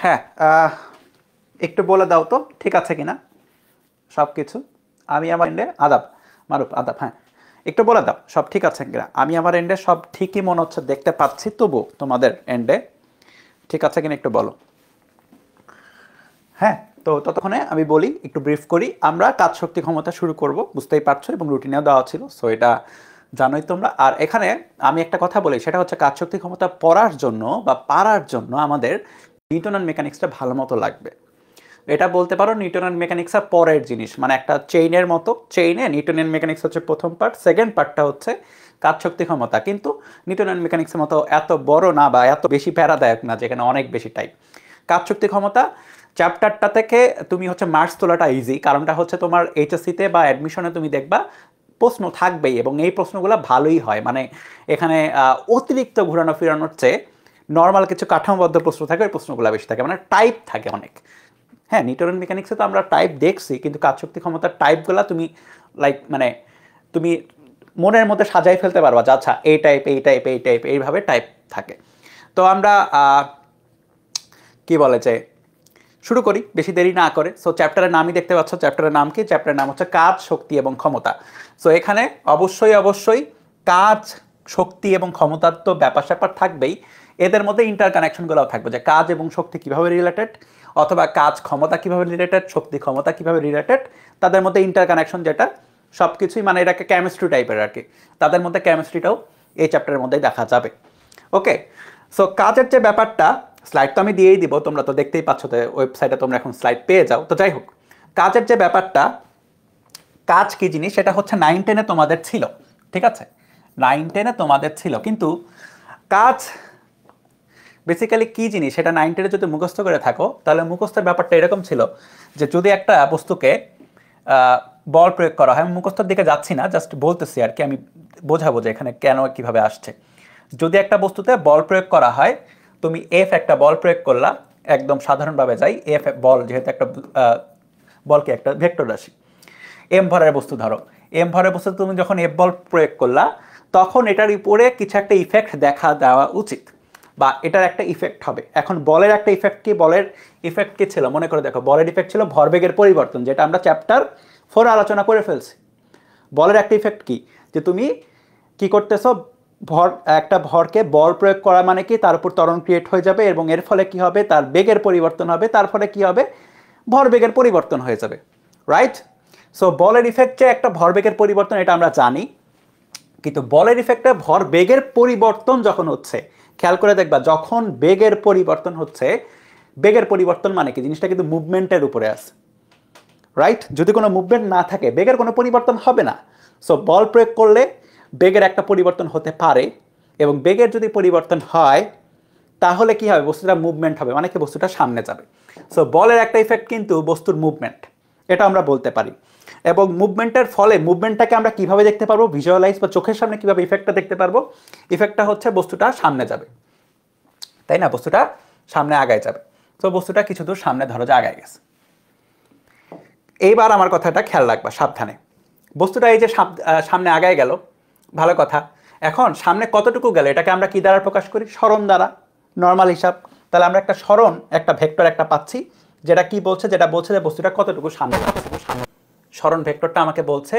হ্যাঁ, একটু বলে দাও তো ঠিক আছে কিনা সব কিছু। আমি আমার এন্ডে আদাব, মারুফ আদাব, হ্যাঁ একটু বলে দাও সব ঠিক আছে কিনা। আমি আমার এন্ডে সব ঠিকই মনে হচ্ছে দেখতে পাচ্ছি, তবু তোমাদের এন্ডে ঠিক আছে কিনা একটু বলো। হ্যাঁ, তো ততক্ষণে আমি বলি, একটু ব্রিফ করি। আমরা কাজ শক্তি ক্ষমতা শুরু করব, বুঝতেই পারছো, এবং রুটিনেও দেওয়া ছিল, সো এটা জানোই তোমরা। আর এখানে আমি একটা কথা বলি, সেটা হচ্ছে কাজ শক্তি ক্ষমতা পড়ার জন্য বা পারার জন্য আমাদের নিউটন অ্যান্ড মেকানিক্সটা ভালো মতো লাগবে। এটা বলতে পারো নিউটন অ্যান্ড মেকানিক্সের পরের জিনিস, মানে একটা চেইনের মতো। চেইনে নিউটন অ্যান্ড মেকানিক্স হচ্ছে প্রথম পার্ট, সেকেন্ড পার্টটা হচ্ছে কাজ শক্তি ক্ষমতা। কিন্তু নিউটন অ্যান্ড মেকানিক্সের মতো এত বড় না বা এত বেশি প্যারাদায়ক না, যেখানে অনেক বেশি টাইপ। কাজ শক্তি ক্ষমতা চ্যাপ্টারটা থেকে তুমি হচ্ছে মার্কস তোলাটা ইজি, কারণটা হচ্ছে তোমার এইচএসসিতে বা অ্যাডমিশনে তুমি দেখবা প্রশ্ন থাকবেই, এবং এই প্রশ্নগুলো ভালোই হয়। মানে এখানে অতিরিক্ত ঘুরানো ফিরানোর চেয়ে নর্মাল কিছু কাঠামোবদ্ধ প্রশ্ন থাকে, ওই প্রশ্নগুলো বেশি থাকে, মানে টাইপ থাকে অনেক। হ্যাঁ, নিউটন মেকানিক্সে তো আমরা টাইপ দেখছি, কিন্তু কাজ শক্তি ক্ষমতার টাইপগুলো তুমি লাইক মানে তুমি মনের মধ্যে সাজাই ফেলতে পারবা যে আচ্ছা এই টাইপ এই টাইপ এই টাইপ এইভাবে টাইপ থাকে। তো আমরা কি বলে যে শুরু করি বেশি দেরি না করে। সো চ্যাপ্টারের নামই দেখতে পাচ্ছ, চ্যাপ্টারের নাম কি? চ্যাপ্টারের নাম হচ্ছে কাজ শক্তি এবং ক্ষমতা। সো এখানে অবশ্যই অবশ্যই কাজ শক্তি এবং ক্ষমতার তো ব্যাপার স্যাপার থাকবেই, এদের মধ্যে ইন্টার কানেকশনগুলোও থাকবে, যে কাজ এবং শক্তি কিভাবে রিলেটেড, অথবা কাজ ক্ষমতা কিভাবে রিলেটেড, শক্তি ক্ষমতা কিভাবে রিলেটেড, তাদের মধ্যে ইন্টার কানেকশন যেটা সব কিছুই, মানে এটাকে কেমিস্ট্রি টাইপের আর কি, তাদের মধ্যে কেমিস্ট্রিটাও এই চ্যাপ্টারের মধ্যেই দেখা যাবে। ওকে, সো কাজের যে ব্যাপারটা, স্লাইড তো আমি দিয়েই দিব, তোমরা তো দেখতেই পাচ্ছ, তো ওয়েবসাইটে তোমরা এখন স্লাইড পেয়ে যাও। তো যাই হোক, কাজের যে ব্যাপারটা, কাজ কি জিনিস সেটা হচ্ছে 9-10-এ তোমাদের ছিল, ঠিক আছে? 9-10-এ তোমাদের ছিল, কিন্তু কাজ বেসিক্যালি কি জিনিস সেটা 9-10-এ যদি মুখস্থ করে থাকো, তাহলে মুখস্থের ব্যাপারটা এরকম ছিল যে যদি একটা বস্তুকে বল প্রয়োগ করা হয়, আমি মুখস্থর দিকে যাচ্ছি না, জাস্ট বলতেছি আর কি, আমি বোঝাবো যে এখানে কেন কিভাবে আসছে। যদি একটা বস্তুতে বল প্রয়োগ করা হয়, তুমি এফ একটা বল প্রয়োগ করলা, একদম সাধারণভাবে যাই, এফ বল যেহেতু একটা বলকে একটা ভেক্টর রাশি, এম ভরের বস্তু ধরো, এম ভরের বস্তু তুমি যখন এফ বল প্রয়োগ করলা, তখন এটার উপরে কিছু একটা ইফেক্ট দেখা দেওয়া উচিত, বা এটার একটা ইফেক্ট হবে। এখন বলের একটা ইফেক্ট কি? বলের ইফেক্ট কি ছিল মনে করে দেখো, বলের ইফেক্ট ছিল ভরবেগের পরিবর্তন, যেটা আমরা চ্যাপ্টার 4 আলোচনা করে ফেলছি। বলের একটা ইফেক্ট কি? যে তুমি কি করতেছো, ভর একটা ভরকে বল প্রয়োগ করা মানে কি, তার উপর ত্বরণ ক্রিয়েট হয়ে যাবে, এবং এর ফলে কি হবে, তার বেগের পরিবর্তন হবে, তার ফলে কি হবে, ভরবেগের পরিবর্তন হয়ে যাবে, রাইট? সো বলের ইফেক্টে একটা ভরবেগের পরিবর্তন, এটা আমরা জানি। কিন্তু বলের ইফেক্টে ভরবেগের পরিবর্তন যখন হচ্ছে, খেয়াল করে দেখবা, যখন বেগের পরিবর্তন হচ্ছে, বেগের পরিবর্তন মানে কি, জিনিসটা কিন্তু মুভমেন্টের উপরে আছে, রাইট? যদি কোনো মুভমেন্ট না থাকে, বেগের কোনো পরিবর্তন হবে না। সো বল প্রয়োগ করলে বেগের একটা পরিবর্তন হতে পারে, এবং বেগের যদি পরিবর্তন হয়, তাহলে কি হবে, বস্তুটা মুভমেন্ট হবে, মানে কি বস্তুটা সামনে যাবে। সো বলের একটা ইফেক্ট কিন্তু বস্তুর মুভমেন্ট, এটা আমরা বলতে পারি। এবং মুভমেন্টের ফলে, মুভমেন্টটাকে আমরা কিভাবে দেখতে পারবো, ভিজুয়ালাইজ বা চোখের সামনে কিভাবে ইফেক্টটা দেখতে পারবো? ইফেক্টটা হচ্ছে বস্তুটা সামনে যাবে, তাই না? বস্তুটা সামনে আগায় যাবে। তো বস্তুটা কিছু দূর সামনে ধরো যে আগায় গেছে। এইবার আমার কথাটা খেয়াল রাখবা সাবধানে। বস্তুটা এই যে সামনে আগায় গেল, ভালো কথা। এখন সামনে কতটুকু গেল, এটাকে আমরা কি দ্বারা প্রকাশ করি? সরণ দ্বারা, নর্মাল হিসাব। তাহলে আমরা একটা সরণ, একটা ভেক্টর একটা পাচ্ছি, যেটা কি বলছে, যেটা বলছে যে বস্তুটা কতটুকু সামনে যাচ্ছে। সরণ ভেক্টরটা আমাকে বলছে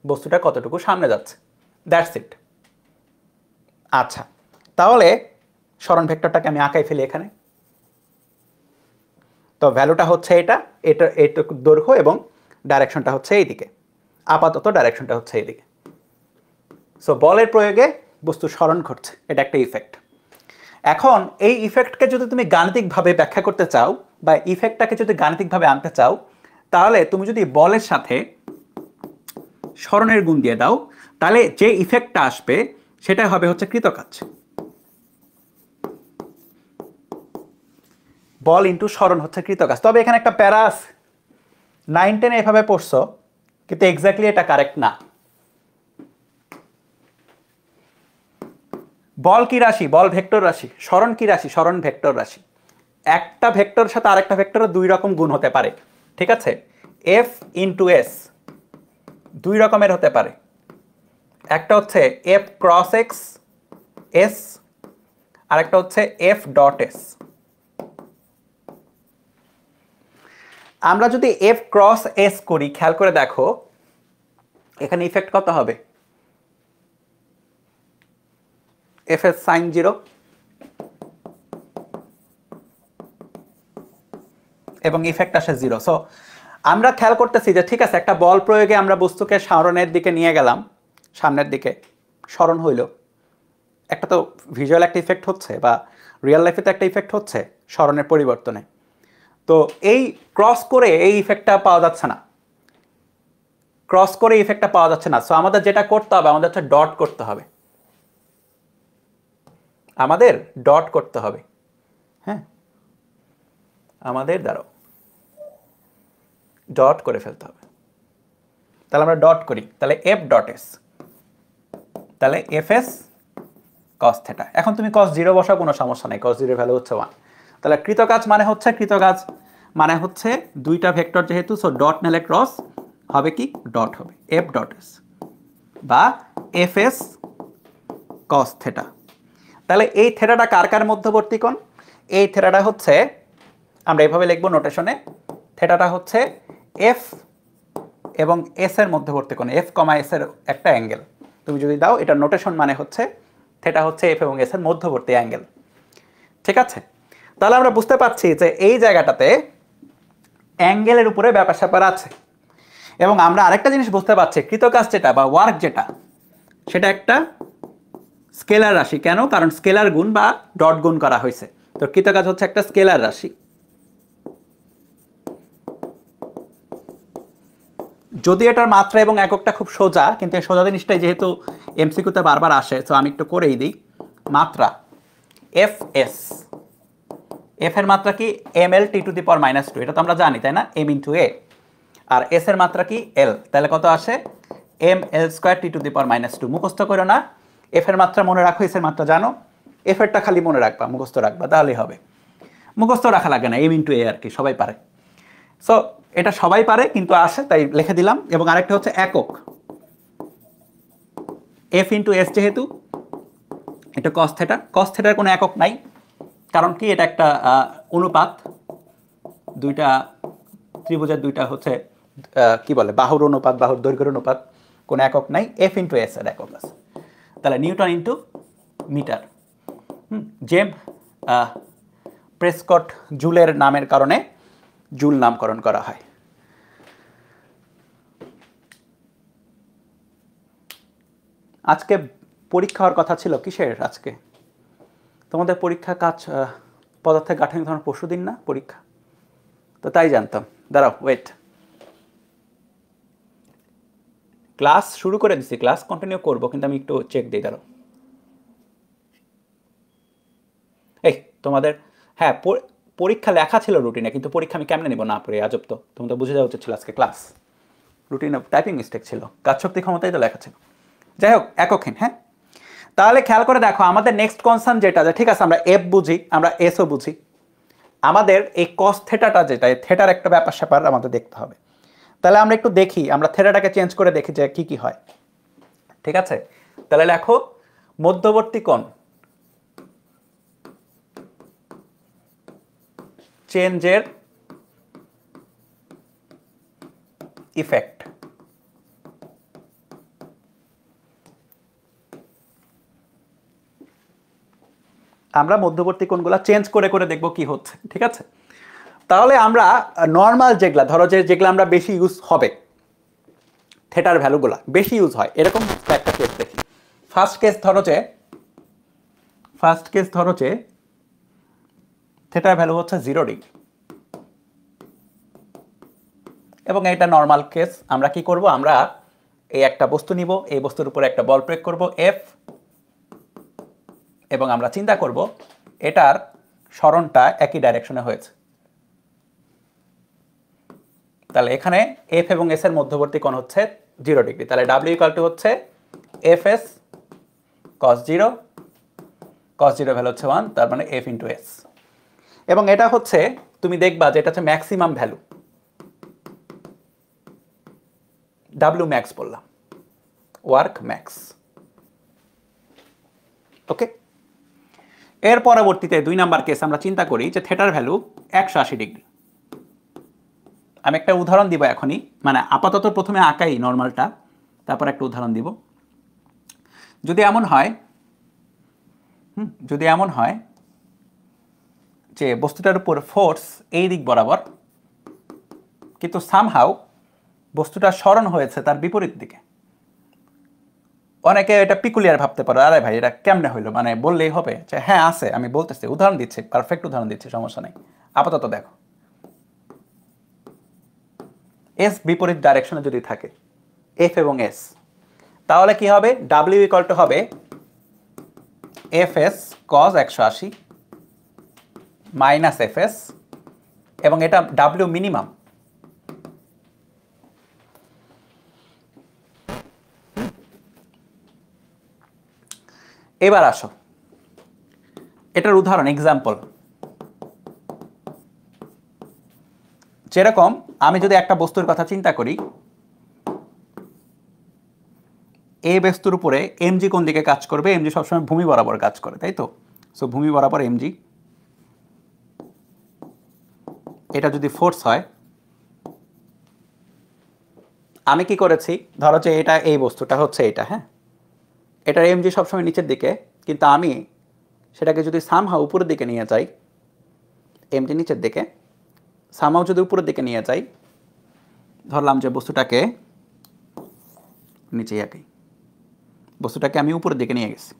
বস্তুটা কতটুকু সামনে যাচ্ছে, দ্যাটস ইট। আচ্ছা, তাহলে সরণ ভেক্টরটাকে আমি আঁকাই ফেলি এখানে। তো ভ্যালুটা হচ্ছে এটা, এটা এইটুকু দৈর্ঘ্য, এবং ডাইরেকশনটা হচ্ছে এইদিকে, আপাতত ডাইরেকশনটা হচ্ছে এইদিকে। সো বলের প্রয়োগে বস্তু সরণ ঘটছে, এটা একটা ইফেক্ট। এখন এই ইফেক্টকে যদি তুমি গাণিতিকভাবে ব্যাখ্যা করতে চাও, বা ইফেক্টটাকে যদি গাণিতিকভাবে আনতে চাও, তাহলে তুমি যদি বলের সাথে সরণের গুণ দিয়ে দাও, তাহলে যে ইফেক্টটা আসবে সেটা হবে হচ্ছে কৃতকাজ। বল ইন্টু সরণ হচ্ছে কৃতকাজ। তবে এখানে একটা প্যারা আছে, 9-10 এভাবে পড়ছো, কিন্তু এক্স্যাক্টলি এটা কারেক্ট না। বল কি রাশি? বল ভেক্টর রাশি। সরণ কি রাশি? সরণ ভেক্টর রাশি। একটা ভেক্টরের সাথে আরেকটা ভেক্টরের দুই রকম গুণ হতে পারে, ঠিক আছে? এফ ইন্টু এস দুই রকমের হতে পারে। একটা হচ্ছে এফ ক্রস এক্স এস, আরেকটা হচ্ছে এফ ডট এস। আমরা যদি এফ ক্রস এস করি, খেয়াল করে দেখো এখানে ইফেক্ট কত হবে, এফ এস সাইন 0 এবং ইফেক্ট আসে 0। সো আমরা খেয়াল করতেছি যে ঠিক আছে, একটা বল প্রয়োগে আমরা বস্তুকে সরণের দিকে নিয়ে গেলাম, সামনের দিকে সরণ হইল, একটা তো ভিজুয়াল একটা ইফেক্ট হচ্ছে বা রিয়েল লাইফে তো একটা ইফেক্ট হচ্ছে সরণের পরিবর্তনে। তো এই ক্রস করে এই ইফেক্টটা পাওয়া যাচ্ছে না, ক্রস করে ইফেক্টটা পাওয়া যাচ্ছে না। সো আমাদের যেটা করতে হবে, আমাদের হচ্ছে ডট করতে হবে, আমাদের ডট করতে হবে। হ্যাঁ, আমাদের দ্বারা ডট করে ফেলতে হবে। তাহলে আমরা ডট করি, তাহলে এফ ডট এস, তাহলে এফ এস কস থেটা। এখন তুমি কস 0 বসাও, কোনো সমস্যা নেই, কস 0 ভ্যালু হচ্ছে 1। তাহলে কৃতকাজ মানে হচ্ছে দুইটা ভেক্টর যেহেতু, সো ডট নিলে ক্রস হবে কি, ডট হবে, এফ ডট এস বা এফ এস কস থেটা। তাহলে এই থেটাটা কার কার মধ্যবর্তী কোণ? এই থেটাটা হচ্ছে, আমরা এভাবে লিখবো নোটেশনে, থেটাটা হচ্ছে এফ এবং এস এর মধ্যবর্তী কোণ, এফ কমা এস এর একটা অ্যাঙ্গেল। তুমি যদি দাও, এটা নোটেশন মানে হচ্ছে থেটা হচ্ছে এফ এবং এস এর মধ্যবর্তী অ্যাঙ্গেল। ঠিক আছে, তাহলে আমরা বুঝতে পারছি যে এই জায়গাটাতে অ্যাঙ্গেলের উপরে ব্যাপার স্যাপার আছে। এবং আমরা আরেকটা জিনিস বুঝতে পারছি, কৃতকাজ যেটা বা ওয়ার্ক যেটা, সেটা একটা স্কেলার রাশি। কেন? কারণ স্কেলার গুণ বা ডট গুণ করা হয়েছে। তো কৃতকাজ হচ্ছে একটা স্কেলার রাশি। যদি এটার মাত্রা এবং এককটা খুব সোজা, কিন্তু এই সোজা জিনিসটাই যেহেতু এমসিকিউতে বারবার আসে, তো আমি একটু করেই দিই। মাত্রা এফ এস, এফ এর মাত্রা কি M L T to the power -2, এটা তো আমরা জানি তাই না, এম ইন্টু এ। আর এস এর মাত্রা কি এল, তাহলে কত আসে M L square T to the power -2। মুখস্থ করো না, এফ এর মাত্রা মনে রাখো, এস এর মাত্রা জানো, এফ এরটা খালি মনে রাখবা, মুখস্থ রাখবা, তাহলেই হবে। মুখস্থ রাখা লাগে না, এম ইন্টু এ আর কি, সবাই পারে। সো এটা সবাই পারে কিন্তু আসে, তাই লিখে দিলাম। এবং আরেকটা হচ্ছে একক, এফ ইন্টু এস, যেহেতু এটা কস থেটা, কস থেটার কোনো একক নাই, কারণ কি এটা একটা অনুপাত, দুইটা ত্রিভুজের দুইটা হচ্ছে কি বলে, বাহুর অনুপাত, বাহুর দৈর্ঘ্যের অনুপাত, কোনো একক নাই। এফ ইন্টু এস এর একক আছে, তাহলে নিউটন ইন্টু মিটার। জেম প্রেসকট জুলের নামের কারণে জুল নামকরণ করা হয়। আজকে পরীক্ষা হওয়ার কথা ছিল কিসের? আজকে তোমাদের পরীক্ষা কাজ পদার্থের গাঠনিক ধরনের পরশুদিন না পরীক্ষা? তো তাই জানতাম। দাঁড়াও, ওয়েট, ক্লাস শুরু করে দিচ্ছি, ক্লাস কন্টিনিউ করবো, কিন্তু আমি একটু চেক দিই। দাঁড়াও, এই তোমাদের, হ্যাঁ পরীক্ষা লেখা ছিল রুটিনে, কিন্তু পরীক্ষা আমি কেমনে নেবো না পড়ে, আজব তো। তোমাদের বুঝে যাওয়া উচিত ছিল আজকে ক্লাস, রুটিনে টাইপিং মিস্টেক ছিল, কাজ শক্তি ক্ষমতাই তো লেখা ছিল। যাই হোক, এককহীন। হ্যাঁ, তাহলে খেয়াল করে দেখো, আমাদের নেক্সট কনসার্ন যেটা, ঠিক আছে আমরা এফ বুঝি, আমরা এসও বুঝি, আমাদের এই কস থেটাটা যেটা, থেটার একটা ব্যাপার স্যাপার আমাদের দেখতে হবে। তাহলে আমরা একটু দেখি, আমরা থেটাটাকে চেঞ্জ করে দেখি যে কি কি হয়। ঠিক আছে, তাহলে লেখো মধ্যবর্তী কোণ চেঞ্জের ইফেক্ট। আমরা মধ্যবর্তী কোণগুলো চেঞ্জ করে করে দেখব কি হচ্ছে। ঠিক আছে, তাহলে আমরা নর্মাল যেগুলা, ধরো যেগুলো আমরা বেশি ইউজ হবে, থেটার ভ্যালুগুলা বেশি ইউজ হয়, এরকম একটা কেস দেখি। ফার্স্ট কেস ধরো যে থেটার ভ্যালু হচ্ছে 0 ডিগ্রি, এবং এটা নর্মাল কেস। আমরা কি করব, আমরা এই একটা বস্তু নিব, এই বস্তুর উপরে একটা বল প্রয়োগ করব এফ, এবং আমরা চিন্তা করব এটার সরণটা একই ডাইরেকশনে হয়েছে। তাহলে এখানে এফ এবং এস এর মধ্যবর্তী কোণ হচ্ছে 0 ডিগ্রি, তাহলে ডাব্লিউ ইকুয়াল টু হচ্ছে এফ এস কস 0, কস 0 ভ্যালু হচ্ছে 1, তার মানে এফ ইন্টু এস। এবং এটা হচ্ছে, তুমি দেখবা যে এটা হচ্ছে ম্যাক্সিমাম ভ্যালু, ডাব্লিউ ম্যাক্স বললাম, ওয়ার্ক ম্যাক্স। ওকে, এর পরবর্তীতে 2 নাম্বার কেস আমরা চিন্তা করি যে থেটার ভ্যালু 180 ডিগ্রি। আমি একটা উদাহরণ দিব এখনই, মানে আপাতত প্রথমে আঁকাই নর্মালটা, তারপর একটা উদাহরণ দিব। যদি এমন হয় যে বস্তুটার উপর ফোর্স এই দিক বরাবর, কিন্তু সামহাউ বস্তুটা সরণ হয়েছে তার বিপরীত দিকে। অনেকে এটা পিকুলিয়ার ভাবতে পারে, আরে ভাই এটা কেমনে হইলো, মানে বললেই হবে যে হ্যাঁ আছে, আমি বলতেছি, উদাহরণ দিচ্ছি, পারফেক্ট উদাহরণ দিচ্ছি, সমস্যা নেই। আপাতত দেখো, এস বিপরীত ডাইরেকশনে যদি থাকে, এফ এবং এস, তাহলে কি হবে? ডাব্লিউ ইকুয়াল টু হবে F S cos 180 minus F S, এবং এটা ডাব্লিউ মিনিমাম। এবার আসো এটার উদাহরণ, এক্সাম্পল। যেরকম আমি যদি একটা বস্তুর কথা চিন্তা করি, এই বস্তুর উপরে এমজি কোন দিকে কাজ করবে? এমজি সবসময় ভূমি বরাবর কাজ করে, তাই তো? সো ভূমি বরাবর এমজি, এটা যদি ফোর্স হয়, আমি কি করেছি, ধরো যে এটা এই বস্তুটা হচ্ছে এটা, হ্যাঁ, এটার এমজি সবসময় নিচের দিকে, কিন্তু আমি সেটাকে যদি সামহাউ উপরের দিকে নিয়ে যাই, এমজি নিচের দিকে, সামহাউ যদি উপরের দিকে নিয়ে যাই, ধরলাম যে বস্তুটাকে নিচে আঁকি, বস্তুটাকে আমি উপরের দিকে নিয়ে গেছি,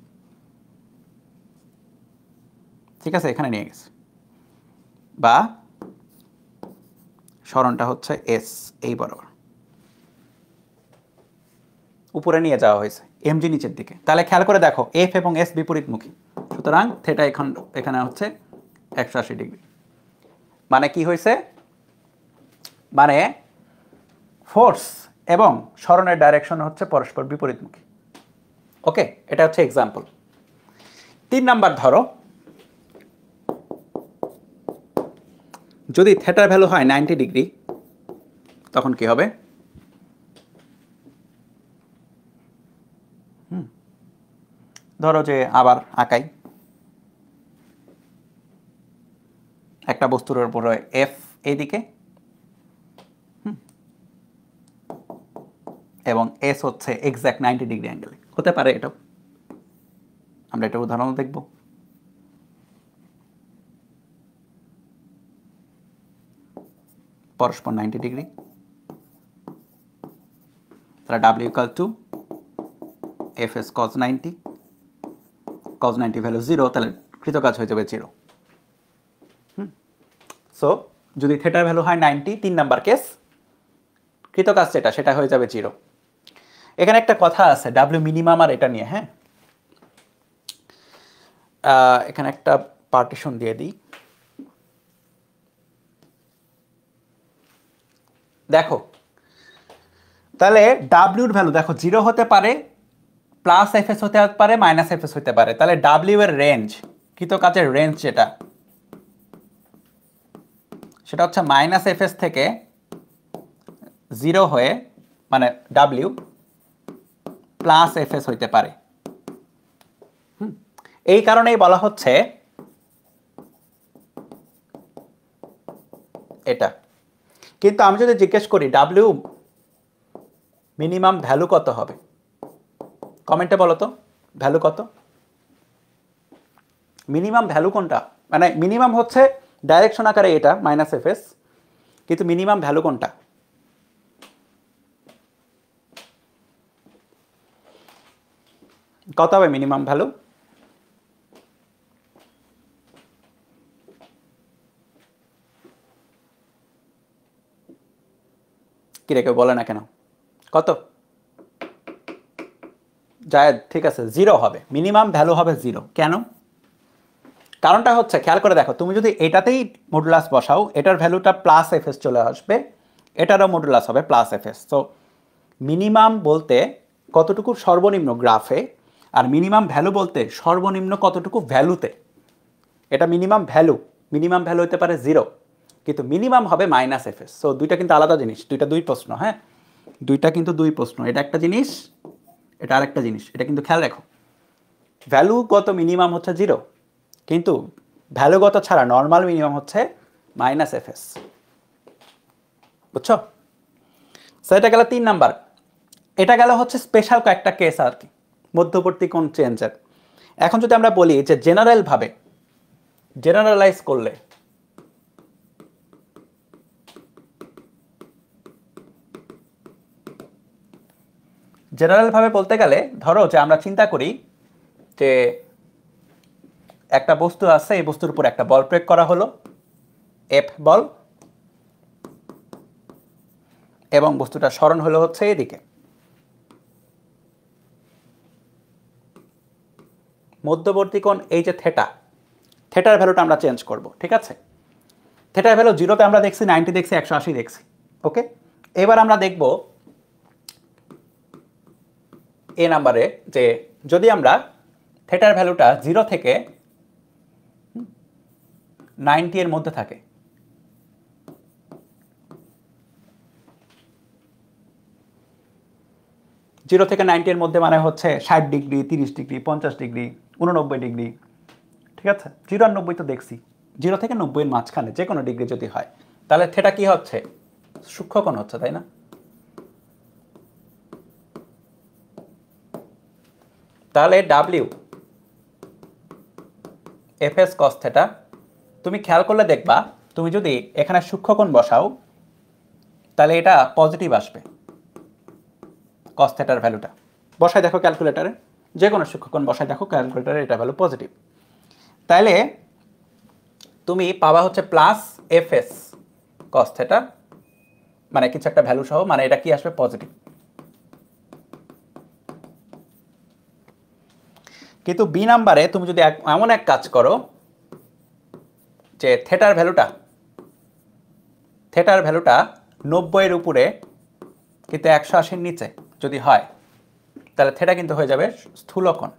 ঠিক আছে, এখানে নিয়ে গেছি, বা সরণটা হচ্ছে এস এই বরাবর উপরে নিয়ে যাওয়া হয়েছে, এমজি নিচের দিকে। তাহলে খেয়াল করে দেখো, এফ এবং এস বিপরীতমুখী, সুতরাং থেটা এখানে হচ্ছে 180 ডিগ্রি। মানে কি হয়েছে? মানে ফোর্স এবং সরণের ডাইরেকশন হচ্ছে পরস্পর বিপরীতমুখী। ওকে, এটা হচ্ছে এক্সাম্পল। 3 নাম্বার ধরো, যদি থেটার ভ্যালু হয় 90 ডিগ্রি, তখন কি হবে? ধরো যে আবার আঁকাই, একটা বস্তুর উপরে এফ এইদিকে এবং এস হচ্ছে এক্স্যাক্ট 90 ডিগ্রি অ্যাঙ্গেলে, হতে পারে এটাও, আমরা এটা উদাহরণ দেখব। পরস্পর 90 ডিগ্রি, তাহলে W equal to F S cos 90, cos 90 value 0, তাহলে কৃতকাজ হয়ে যাবে 0। সো যদি থেটার ভ্যালু হয় 90, 3 নাম্বার কেস, কৃতকাজ সেটা হয়ে যাবে 0। এখানে একটা কথা আছে ডাব্লিউ মিনিমাম আর এটা নিয়ে, হ্যাঁ, এখানে একটা পার্টিশন দিয়ে দিই। দেখো তাহলে ডাব্লিউর ভ্যালু দেখো 0 হতে পারে, প্লাস এফএস হতে পারে, মাইনাস এফএস হতে পারে। তাহলে ডাব্লিউ এর রেঞ্জ, কৃতকাজের রেঞ্জ সেটা হচ্ছে মাইনাস এফএস থেকে 0 হয়ে, মানে ডাব্লিউ প্লাস এফএস হইতে পারে। এই কারণেই বলা হচ্ছে এটা। কিন্তু আমি যদি জিজ্ঞেস করি ডাব্লিউ মিনিমাম ভ্যালু কত হবে, কমেন্টে বলো তো ভ্যালু কত? মিনিমাম ভ্যালু কোনটা? মানে মিনিমাম হচ্ছে ডাইরেকশন আকারে এটা মাইনাস এফএস, কিন্তু মিনিমাম ভ্যালু কোনটা? কত হবে মিনিমাম ভ্যালু? কি রে, কেউ বলে না কেন? কত? জায়েদ, ঠিক আছে, 0 হবে, মিনিমাম ভ্যালু হবে 0। কেন? কারণটা হচ্ছে, খেয়াল করে দেখো, তুমি যদি এটাতেই মডুলাস বসাও, এটার ভ্যালুটা প্লাস এফএস চলে আসবে, এটারও মডুলাস হবে প্লাস এফএস। তো মিনিমাম বলতে কতটুকু সর্বনিম্ন গ্রাফে, আর মিনিমাম ভ্যালু বলতে সর্বনিম্ন কতটুকু ভ্যালুতে। এটা মিনিমাম ভ্যালু হতে পারে 0, কিন্তু মিনিমাম হবে মাইনাস এফএস। সো দুইটা কিন্তু আলাদা জিনিস, দুইটা দুই প্রশ্ন, হ্যাঁ, দুইটা কিন্তু দুই প্রশ্ন। এটা একটা জিনিস, এটা আরেকটা জিনিস, এটা কিন্তু খেয়াল রাখো। ভ্যালুগত মিনিমাম হচ্ছে 0, কিন্তু ভ্যালুগত ছাড়া নর্মাল মিনিমাম হচ্ছে মাইনাস এফএস। বুঝছো? সো এটা গেল 3 নাম্বার। এটা গেল হচ্ছে স্পেশাল কয়েকটা কেস আর কি, মধ্যবর্তী কোণ চেঞ্জের। এখন যদি আমরা বলি যে জেনারেল ভাবে, জেনারেলাইজ করলে, জেনারেল ভাবে বলতে গেলে ধরো যে আমরা চিন্তা করি যে একটা বস্তু আছে, এই বস্তুর উপর একটা বল প্রয়োগ করা হলো, এফ বল, এবং বস্তুটা সরণ হলো হচ্ছে এদিকে। মধ্যবর্তী কোণ এই যে থেটা, থেটার ভ্যালুটা আমরা চেঞ্জ করব, ঠিক আছে? থেটার ভ্যালু 0তে আমরা দেখছি, 90 দেখছি, 180 দেখছি। ওকে, এবার আমরা দেখব এ নাম্বারে যে যদি আমরা থেটার ভ্যালুটা 0 থেকে 90 এর মধ্যে থাকে, জিরো থেকে 90 এর মধ্যে মানে হচ্ছে 60 ডিগ্রি, 30 ডিগ্রি, 50 ডিগ্রি, 89 ডিগ্রি, ঠিক আছে? 0 আর 90 তো দেখছি, 0 থেকে 90 এর মাঝখানে যে কোনো ডিগ্রি যদি হয়, তাহলে থেটা কি হচ্ছে? সূক্ষ্মকোণ হচ্ছে, তাই না? তাহলে W F S cos theta, তুমি খেয়াল করলে দেখবা, তুমি যদি এখানে সূক্ষ্মকোণ বসাও তাহলে এটা পজিটিভ আসবে। কস থেটার ভ্যালুটা বসায় দেখো ক্যালকুলেটারে, যে কোনো সূক্ষ্মকোণ বসায় দেখো ক্যালকুলেটারে, এটা ভ্যালু পজিটিভ। তাইলে তুমি পাবা হচ্ছে plus F S cos theta, মানে কিছু একটা ভ্যালু সহ, মানে এটা কি আসবে? পজিটিভ। কিন্তু বি নাম্বারে তুমি যদি এমন এক কাজ করো যে থেটার ভ্যালুটা 90 এর উপরে কিন্তু 180 এর নিচে যদি হয়, তাহলে থেটা কিন্তু হয়ে যাবে স্থূলকোণ।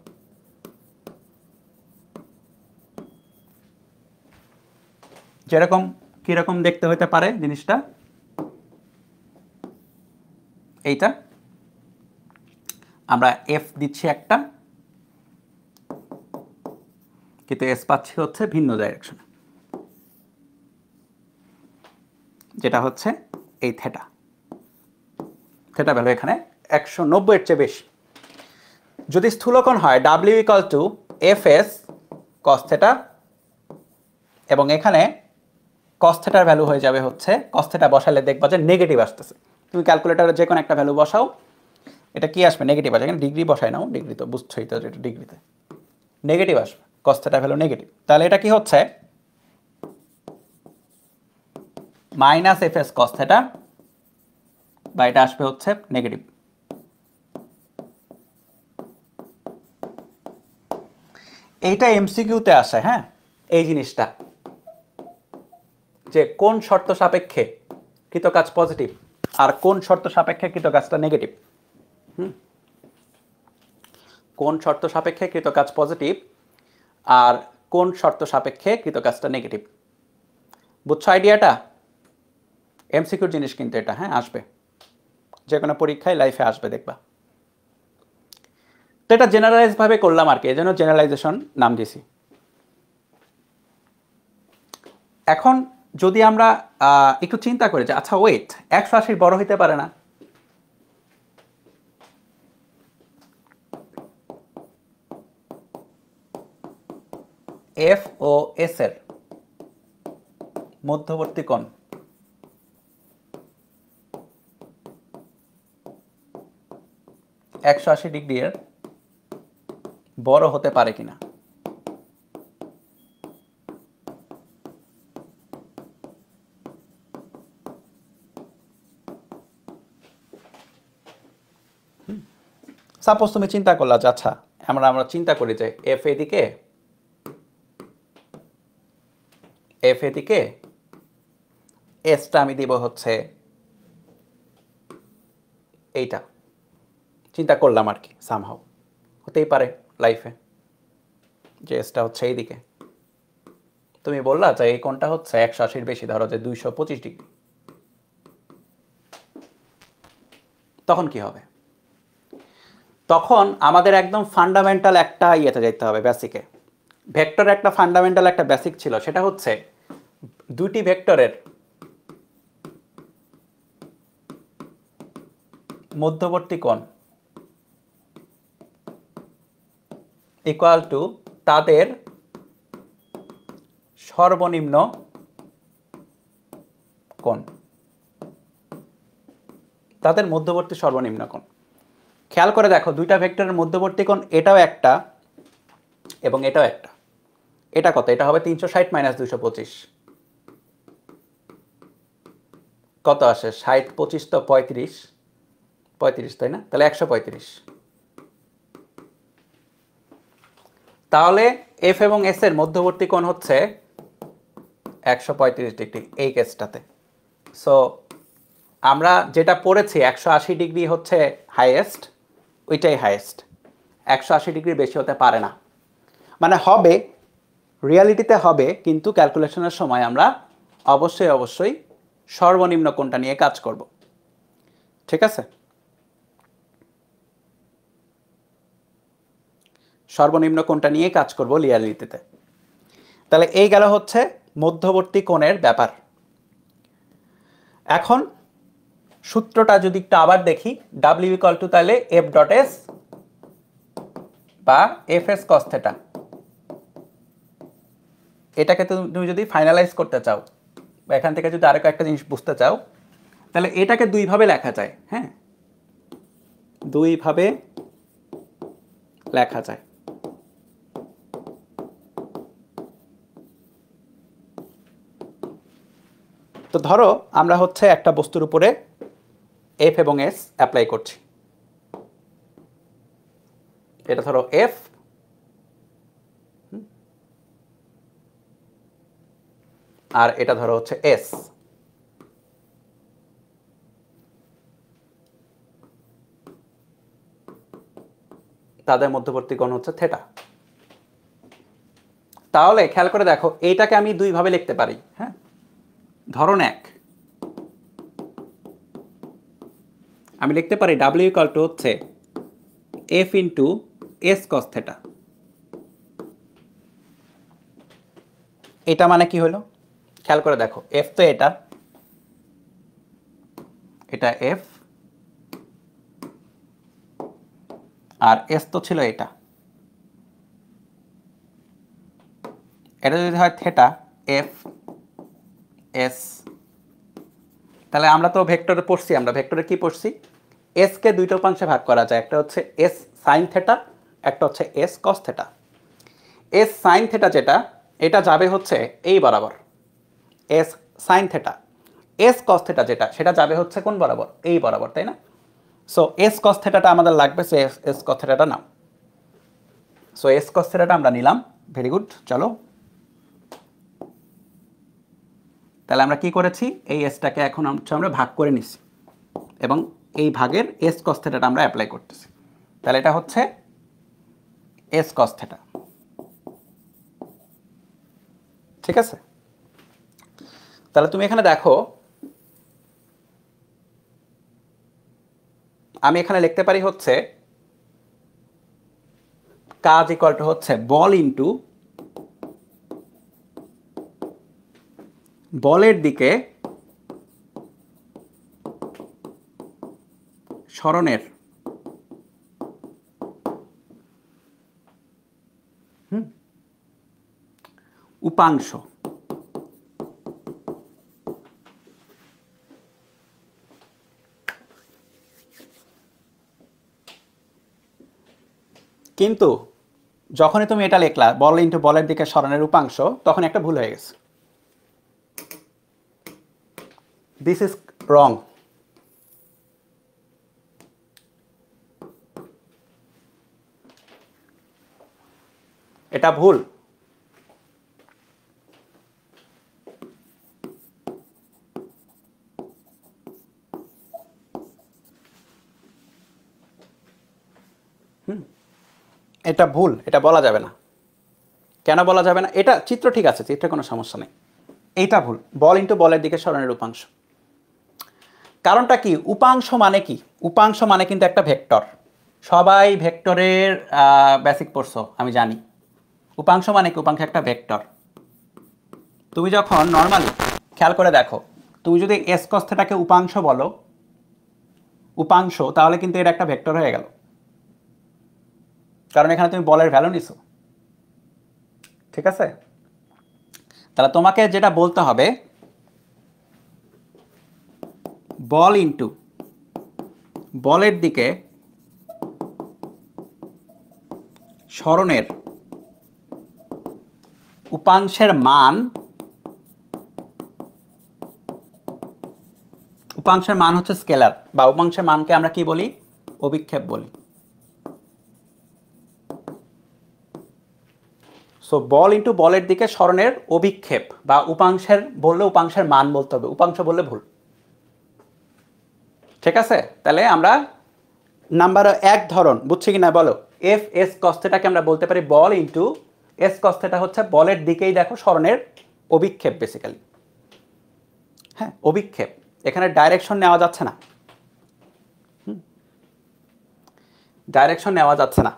যেরকম কিরকম দেখতে হতে পারে জিনিসটা, এইটা আমরা এফ দিচ্ছি একটা, কিন্তু এস পাচ্ছি হচ্ছে ভিন্ন ডাইরেকশনে, যেটা হচ্ছে এই থেটা। থেটা ভ্যালু এখানে 190 এর চেয়ে বেশি। যদি স্থূলকোণ হয় W equal to F S cos theta, এবং এখানে কস থেটার ভ্যালু হয়ে যাবে হচ্ছে, কস থেটা বসালে দেখবা যে নেগেটিভ আসতেছে। তুমি ক্যালকুলেটারে যে কোনো একটা ভ্যালু বসাও, এটা কি আসবে? নেগেটিভ আসবে। এখানে ডিগ্রি বসায় নাও, ডিগ্রি তো বুঝছোই তো, এটা ডিগ্রিতে নেগেটিভ আসবে, কস থেটার ভ্যালু নেগেটিভ। তাহলে এটা কি হচ্ছে? Minus F S cos theta, বা এটা আসবে হচ্ছে নেগেটিভ। এইটা এমসিকিউতে আসে, হ্যাঁ, এই জিনিসটা যে কোন শর্ত সাপেক্ষে কৃতকাজ পজিটিভ আর কোন শর্ত সাপেক্ষে কৃতকাজটা নেগেটিভ। কোন শর্ত সাপেক্ষে কৃতকাজ পজিটিভ আর কোন শর্ত সাপেক্ষে কৃতকাজটা নেগেটিভ। বুঝছো আইডিয়াটা? এমসিকিউর জিনিস কিন্তু এটা, হ্যাঁ, আসবে যে কোনো পরীক্ষায়, লাইফে আসবে, দেখবা। তো এটা জেনারেলাইজ ভাবে করলাম আর কি, এই জন্য জেনারেলাইজেশন নাম দিছি। এখন যদি আমরা একটু চিন্তা করি যে আচ্ছা ওয়েট, 180 বড় হইতে পারে না? এফ ও এস এর মধ্যবর্তী কোণ 180 ডিগ্রি এর বড় হতে পারে কিনা? সাপোজ তুমি চিন্তা করলা যে আচ্ছা আমরা চিন্তা করি যে এফ এদিকে এসটা আমি দিব হচ্ছে এইটা, চিন্তা করলাম আর কি, সামহাও হতেই পারে লাইফে যে এসটা হচ্ছে এইদিকে। তুমি বললা যে এই কোণটা হচ্ছে 180 বেশি, ধরো যে 225 ডিগ্রি, তখন কি হবে? তখন আমাদের একদম ফান্ডামেন্টাল একটা ইয়েতে যেতে হবে, বেসিকে। ভেক্টর একটা ফান্ডামেন্টাল একটা বেসিক ছিল, সেটা হচ্ছে দুটি ভেক্টরের মধ্যবর্তী কোণ ইকুয়াল টু তাদের সর্বনিম্ন কোণ, তাদের মধ্যবর্তী সর্বনিম্ন কোণ। খেয়াল করে দেখো দুইটা ভেক্টরের মধ্যবর্তী কোণ এটাও একটা এবং এটাও একটা। এটা কত? এটা হবে 360 মাইনাস 225, কত আসে? 60 25 তো 35, 35 তাই না? তাহলে 135। তাহলে এফ এবং এস এর মধ্যবর্তী কোণ হচ্ছে 135 ডিগ্রি এই কেসটাতে। সো আমরা যেটা পড়েছি 180 ডিগ্রি হচ্ছে হাইয়েস্ট, ওইটাই হাইয়েস্ট, 180 ডিগ্রি বেশি হতে পারে না। মানে হবে, রিয়ালিটিতে হবে, কিন্তু ক্যালকুলেশনের সময় আমরা অবশ্যই সর্বনিম্ন কোণটা নিয়ে কাজ করব। ঠিক আছে? সর্বনিম্ন কোণটা নিয়ে কাজ করব রিয়ালিটিতে। তাহলে এই গেল হচ্ছে মধ্যবর্তী কোণের ব্যাপার। এখন সূত্রটা যদি একটু আবার দেখি, W ইকুয়াল টু তাহলে F ডট S বা FS cos θ। এটাকে তুমি যদি ফাইনালাইজ করতে চাও বা এখান থেকে যদি আরো একটা জিনিস বুঝতে চাও, তাহলে এটাকে দুইভাবে লেখা যায়। হ্যাঁ, দুইভাবে লেখা যায়। তো ধরো আমরা হচ্ছে একটা বস্তুর উপরে এফ এবং এস অ্যাপ্লাই করছি। এটা ধরো এফ, আর এটা ধরো হচ্ছে এস। তাদের মধ্যবর্তী কোণ হচ্ছে থেটা। তাহলে খেয়াল করে দেখো এইটাকে আমি দুইভাবে লিখতে পারি। হ্যাঁ, ধরন এক, আমি লিখতে পারি W ইকুয়াল টু হচ্ছে F ইন্টু S cos θ। এটা মানে কি হলো? খেয়াল করে দেখো F তো এটা F, আর S তো ছিল এটা। এটা যদি হয় থেটা F S, তাহলে আমরা তো ভেক্টরে পড়ছি, আমরা ভেক্টরে কি পড়ছি? S কে দুইটা উপাংশে ভাগ করা যায়, একটা হচ্ছে S sin θ, একটা হচ্ছে S cos θ। S sin θ যেটা, এটা যাবে হচ্ছে এই বরাবর S sin θ। S cos θ যেটা, সেটা যাবে হচ্ছে কোন বরাবর? এই বরাবর, তাই না? সো S cos θ টা আমাদের লাগবে, সো S cos θ টা নাও। সো S cos θ টা আমরা নিলাম। Very good. চলো, তাহলে আমরা কি করেছি? এই এসটাকে এখন আমরা ভাগ করে নিছি এবং এই ভাগের S cos θ টা আমরা অ্যাপ্লাই করতেছি। তাহলে এটা হচ্ছে S cos θ। ঠিক আছে? তাহলে তুমি এখানে দেখো, আমি এখানে লিখতে পারি হচ্ছে কাজ ইকুয়াল টু হচ্ছে বল ইনটু বলের দিকে সরণের উপাংশ। কিন্তু যখনই তুমি এটা লিখলা বল ইনটু বলের দিকে সরণের উপাংশ, তখন একটা ভুল হয়ে গেছে। This is wrong. এটা ভুল। এটা ভুল, এটা বলা যাবে না। কেন বলা যাবে না? এটা চিত্র ঠিক আছে, চিত্রে কোনো সমস্যা নেই। এইটা ভুল, বল ইনটু বলের দিকে সরণের উপাংশ। কারণটা কি? উপাংশ মানে কি? উপাংশ মানে কিন্তু একটা ভেক্টর। সবাই ভেক্টরের বেসিক পড়ছো, আমি জানি। উপাংশ মানে কি? উপাংশ একটা ভেক্টর। তুমি যখন নর্মালি খেয়াল করে দেখো, তুমি যদি S cos θ কে উপাংশ বলো, উপাংশ, তাহলে কিন্তু এটা একটা ভেক্টর হয়ে গেল, কারণ এখানে তুমি বলের ভ্যালু নিছো। ঠিক আছে, তাহলে তোমাকে যেটা বলতে হবে, বল ইনটু বলের দিকে সরণের উপাংশের মান, উপাংশের মান হচ্ছে স্কেলার, বা উপাংশের মানকে আমরা কি বলি, অভিক্ষেপ বলি। সো বল ইনটু বলের দিকে সরণের অভিক্ষেপ, বা উপাংশের বললে উপাংশের মান বলতে হবে, উপাংশ বললে ভুল। ঠিক আছে, তাহলে আমরা নাম্বার 1 ধরন বুঝছি কিনা বলো, এফ এস কস থিটাকে আমরা বলতে পারি বল ইনটু এস কস থিটা হচ্ছে বলের দিকেই দেখো সরণের অভিক্ষেপ বেসিক্যালি। হ্যাঁ, অভিক্ষেপ, এখানে ডাইরেকশন নেওয়া যাচ্ছে না, ডাইরেকশন নেওয়া যাচ্ছে না।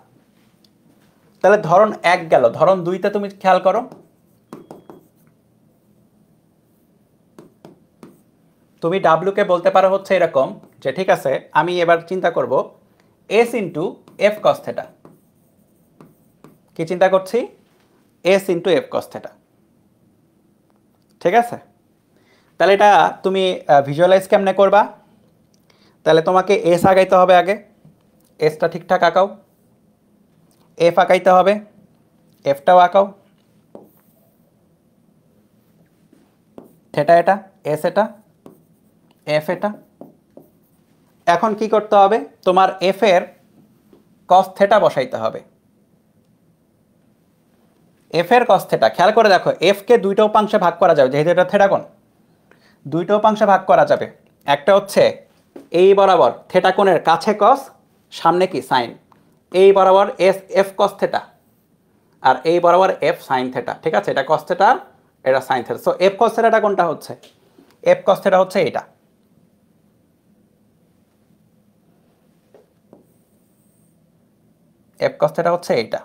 তাহলে ধরন 1 গেল, ধরন 2তে তুমি খেয়াল করো, তুমি ডাব্লিউ কে বলতে পারো হচ্ছে এরকম যে ঠিক আছে, আমি এবার চিন্তা করব S into F cos theta. কি চিন্তা করছি, S into F cos theta. ঠিক আছে, তাহলে এটা তুমি ভিজুয়ালাইজ কেমনে করবা, তাহলে তোমাকে এস আঁকাইতে হবে আগে, এসটা ঠিকঠাক আঁকাও, এফ আঁকাইতে হবে, এফটাও আঁকাও, থিটা এটা, এস এটা, এফ এটা। এখন কি করতে হবে, তোমার এফ এর কস থিটা বসাইতে হবে। এফ এর কস থিটা, খেয়াল করে দেখো, এফ কে দুইটা উপাংশে ভাগ করা যাবে, যেহেতু এটা থিটা কোণ, দুইটা উপাংশে ভাগ করা যাবে। একটা হচ্ছে এই বরাবর থিটা কোণের কাছে কস, সামনে কি সাইন, এই বরাবর এস এফ কস থিটা, আর এই বরাবর এফ সাইন থিটা। ঠিক আছে, এটা কস থিটা, এটা sine theta. So F cos থিটাটা কোনটা হচ্ছে, এফ কস থিটা হচ্ছে এটা। এফ কস থিটা হচ্ছে এইটা।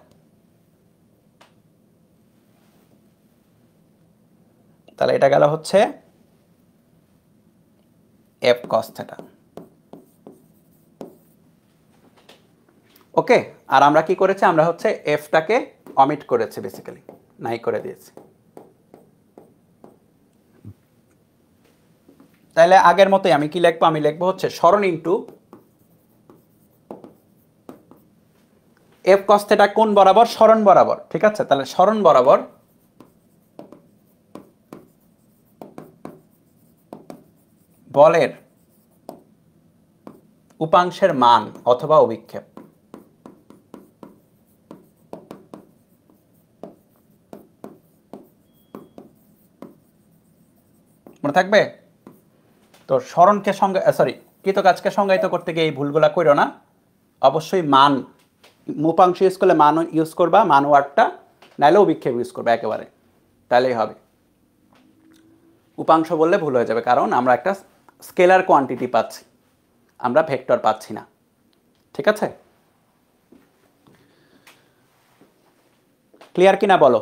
তাহলে এটা গেল হচ্ছে এফ কস থিটা। ওকে, আর আমরা কি করেছি, আমরা হচ্ছে এফটাকে অমিট করেছি, বেসিক্যালি নাই করে দিয়েছি। তাহলে আগের মতোই আমি কি লিখবো, আমি লিখবো হচ্ছে সরণ ইনটু এফ কস থিটা কোণ বরাবর, সরণ বরাবর। ঠিক আছে, তাহলে সরণ বরাবর বলের উপাংশের মান অথবা অভিক্ষেপ। মনে থাকবে তো, সরণকে কৃতকাজকে সংজ্ঞায়িত করতে গিয়ে এই ভুলগুলা করো না, অবশ্যই মান, উপাংশ ইউজ করলে মান ইউজ করবা, মান ওয়ার্ডটা, নাহলে অভিক্ষেপ ইউজ করবে একেবারে, তাহলেই হবে। উপাংশ বললে ভুল হয়ে যাবে, কারণ আমরা একটা স্কেলার কোয়ান্টিটি পাচ্ছি, আমরা ভেক্টর পাচ্ছি না। ঠিক আছে, ক্লিয়ার কিনা বলো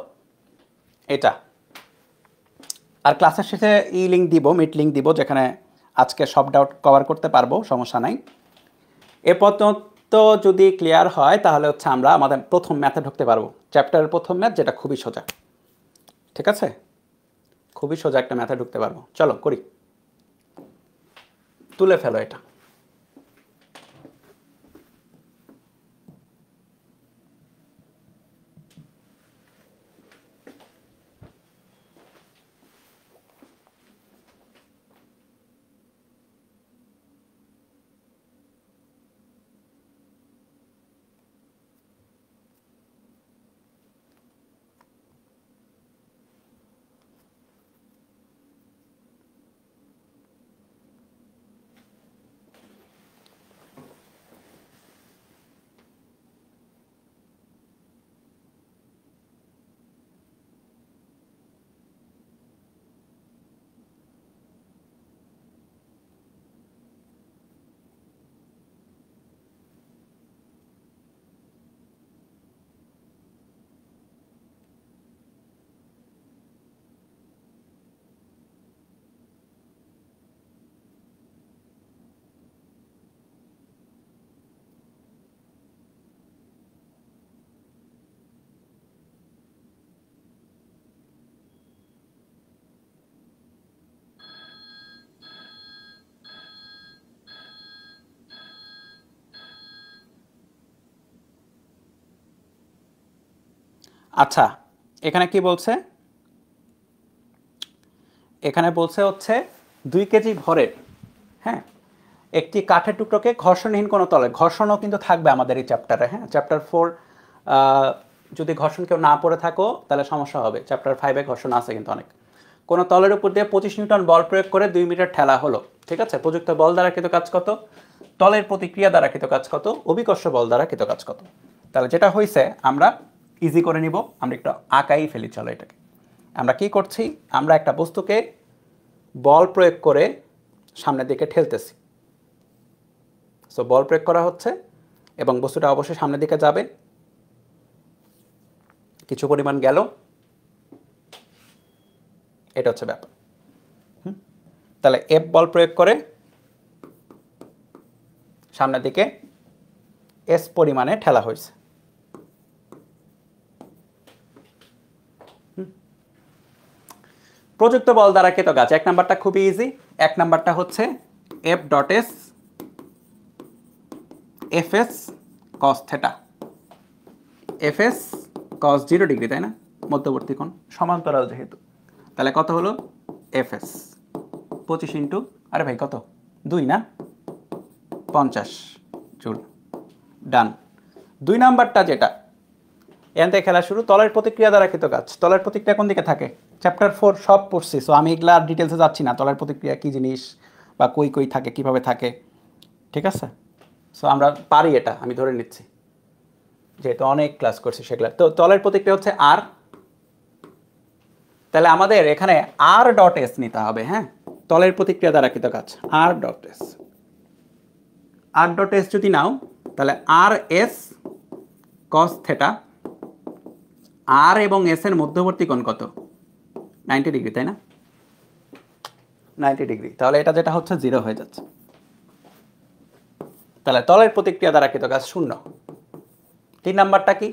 এটা। আর ক্লাসের শেষে ই লিঙ্ক দিব, মিট লিঙ্ক দিব, যেখানে আজকে সব ডাউট কভার করতে পারবো, সমস্যা নাই। এ পর্যন্ত যদি ক্লিয়ার হয় তাহলে হচ্ছে আমরা আমাদের প্রথম ম্যাথে ঢুকতে পারবো, চ্যাপ্টারের প্রথম ম্যাথ, যেটা খুবই সোজা। ঠিক আছে, খুবই সোজা একটা ম্যাথে ঢুকতে পারবো। চলো করি, তুলে ফেলো এটা। আচ্ছা এখানে কি বলছে, এখানে বলছে হচ্ছে 2 কেজি ভরের, হ্যাঁ, একটি কাঠের টুকরোকে ঘর্ষণহীন কোনো তলে, ঘর্ষণও কিন্তু থাকবে আমাদের এই চ্যাপ্টারে, হ্যাঁ, চ্যাপ্টার 4 যদি ঘর্ষণ কেউ না পড়ে থাকো তাহলে সমস্যা হবে, চ্যাপ্টার 5-এ ঘর্ষণ আছে কিন্তু অনেক। কোনো তলের উপর দিয়ে 25 নিউটন বল প্রয়োগ করে 2 মিটার ঠেলা হলো, ঠিক আছে, প্রযুক্ত বল দ্বারা কৃত কাজ কত, তলের প্রতিক্রিয়া দ্বারা কৃত কাজ কত, অভিকর্ষ বল দ্বারা কৃত কাজ কত। তাহলে যেটা হয়েছে আমরা ইজি করে নিব, আমরা একটু আঁকাই ফেলি, চলো এটাকে। আমরা কি করছি, আমরা একটা বস্তুকে বল প্রয়োগ করে সামনের দিকে ঠেলতেছি, সো বল প্রয়োগ করা হচ্ছে এবং বস্তুটা অবশ্যই সামনের দিকে যাবে, কিছু পরিমাণ গেল, এটা হচ্ছে ব্যাপার। তাহলে এফ বল প্রয়োগ করে সামনের দিকে এস পরিমাণে ঠেলা হয়েছে। প্রযুক্ত বল দ্বারা কৃত কাজ, 1 নাম্বারটা খুবই ইজি। 1 নাম্বারটা হচ্ছে F dot S F S cos theta, F S কস 0 ডিগ্রি, তাই না, মধ্যবর্তী কোণ সমান্তরাল যেহেতু, তাহলে কত হলো এফ এস 25 ইন্টু, আরে ভাই কত 2 না 50 জুল, ডান। 2 নাম্বারটা যেটা এখান থেকে খেলা শুরু, তলের প্রতিক্রিয়া দ্বারা কৃত কাজ, তলের প্রতিক্রিয়া কোন দিকে থাকে, চ্যাপ্টার 4 সব পড়ছি, সো আমি এগুলা ডিটেলসে যাচ্ছি না, তলের প্রতিক্রিয়া কী জিনিস বা কই কই থাকে কিভাবে থাকে, ঠিক আছে, সো আমরা পারি, এটা আমি ধরে নিচ্ছি যেহেতু অনেক ক্লাস করছি সেগুলা। তো তলের প্রতিক্রিয়া হচ্ছে আর, তাহলে আমাদের এখানে আর ডট এস নিতে হবে, হ্যাঁ, তলের প্রতিক্রিয়া দ্বারা কৃত কাজ R dot S, R dot S যদি নাও তাহলে আর এস কস থেটা, আর এবং এস এর মধ্যবর্তী কোণ কত 90 ডিগ্রি, তাই না, 90 ডিগ্রি, তাহলে এটা যেটা হচ্ছে 0 হয়ে যাচ্ছে, তাহলে তলের প্রতিক্রিয়া দ্বারা কৃত কাজ 0। 3 নাম্বারটা কি,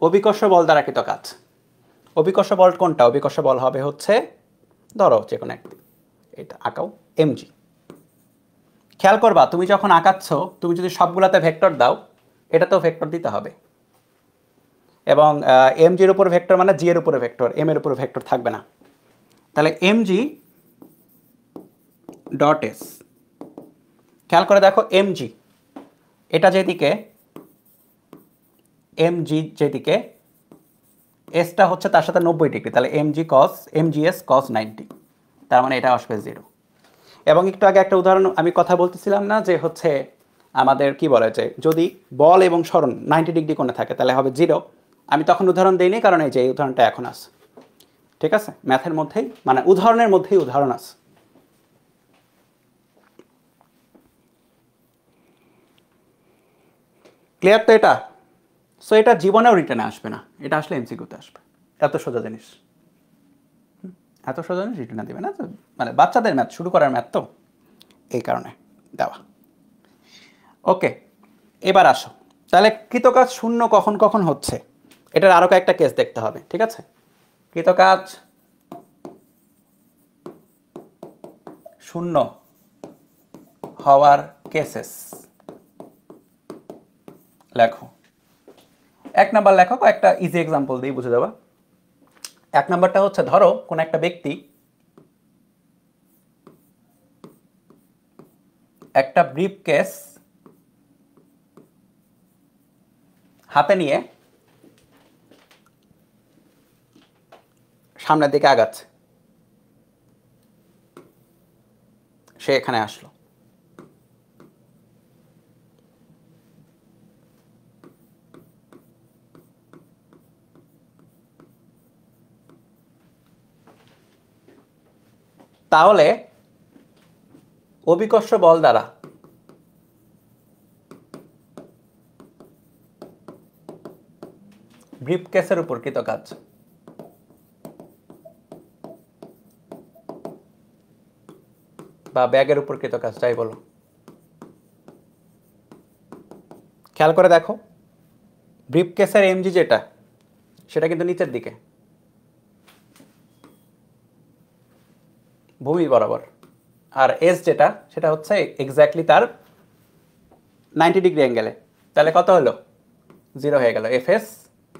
অভিকর্ষ বল দ্বারা কৃত কাজ, অভিকর্ষ বল কোনটা, অভিকর্ষ বল হবে হচ্ছে, ধরো যে কোনো একটি, এটা আঁকাও এমজি। খেয়াল করবা তুমি যখন আঁকাচ্ছ তুমি যদি সবগুলাতে ভেক্টর দাও এটাতেও ভেক্টর দিতে হবে, এবং এম জির উপর ভেক্টর মানে জি এর উপরে ভেক্টর, এম এর উপরে ভেক্টর থাকবে না। তাহলে এম জি ডট এস, খেয়াল করে দেখো এম জি এটা যেদিকে, এম জি যেদিকে, এসটা হচ্ছে তার সাথে 90 ডিগ্রি, তাহলে এম জি কস, এম জি এস কস 90, তার মানে এটা আসবে 0। এবং একটু আগে একটা উদাহরণ আমি কথা বলতেছিলাম না যে হচ্ছে আমাদের কি বলে যে যদি বল এবং সরণ 90 ডিগ্রি কোণে থাকে তাহলে হবে 0, আমি তখন উদাহরণ দিইনি কারণ এই যে এই উদাহরণটা এখন আছে, ঠিক আছে, ম্যাথের মধ্যেই মানে উদাহরণের মধ্যেই উদাহরণ আছে। ক্লিয়ার তো এটা, সো এটা জীবনেও রিটার্নে আসবে না, এটা আসলে এমসিকিউতে আসবে, এত সোজা জিনিস, এত সোজা জিনিস রিটার্নে দেবে না, মানে বাচ্চাদের ম্যাথ, শুরু করার ম্যাথ তো এই কারণে দেওয়া। ওকে এবার আসো, তাহলে কৃতকাজ 0 কখন কখন হচ্ছে, এটার আরও কয়েকটা কেস দেখতে হবে, ঠিক আছে, কৃতকাজ 0 হওয়ার কেসেস লেখো। 1 নাম্বার লেখো, একটা ইজি এক্সাম্পল দিয়ে বুঝে যাবা। 1 নাম্বারটা হচ্ছে ধরো কোন একটা ব্যক্তি একটা ব্রিফ কেস হাতে নিয়ে সামনের দিকে আগাচ্ছে, সে এখানে আসলো, তাহলে অভিকর্ষ বল দ্বারা ব্রিফ কেসের উপর কৃত কাজ বা ব্যাগের উপর কৃত কাজ, যাই বলো, খেয়াল করে দেখো ব্রিফ কেসের এমজি যেটা সেটা কিন্তু নিচের দিকে ভূমি বরাবর, আর এস যেটা সেটা হচ্ছে এক্স্যাক্টলি তার 90 ডিগ্রি অ্যাঙ্গেলে, তাহলে কত হলো 0 হয়ে গেল, F S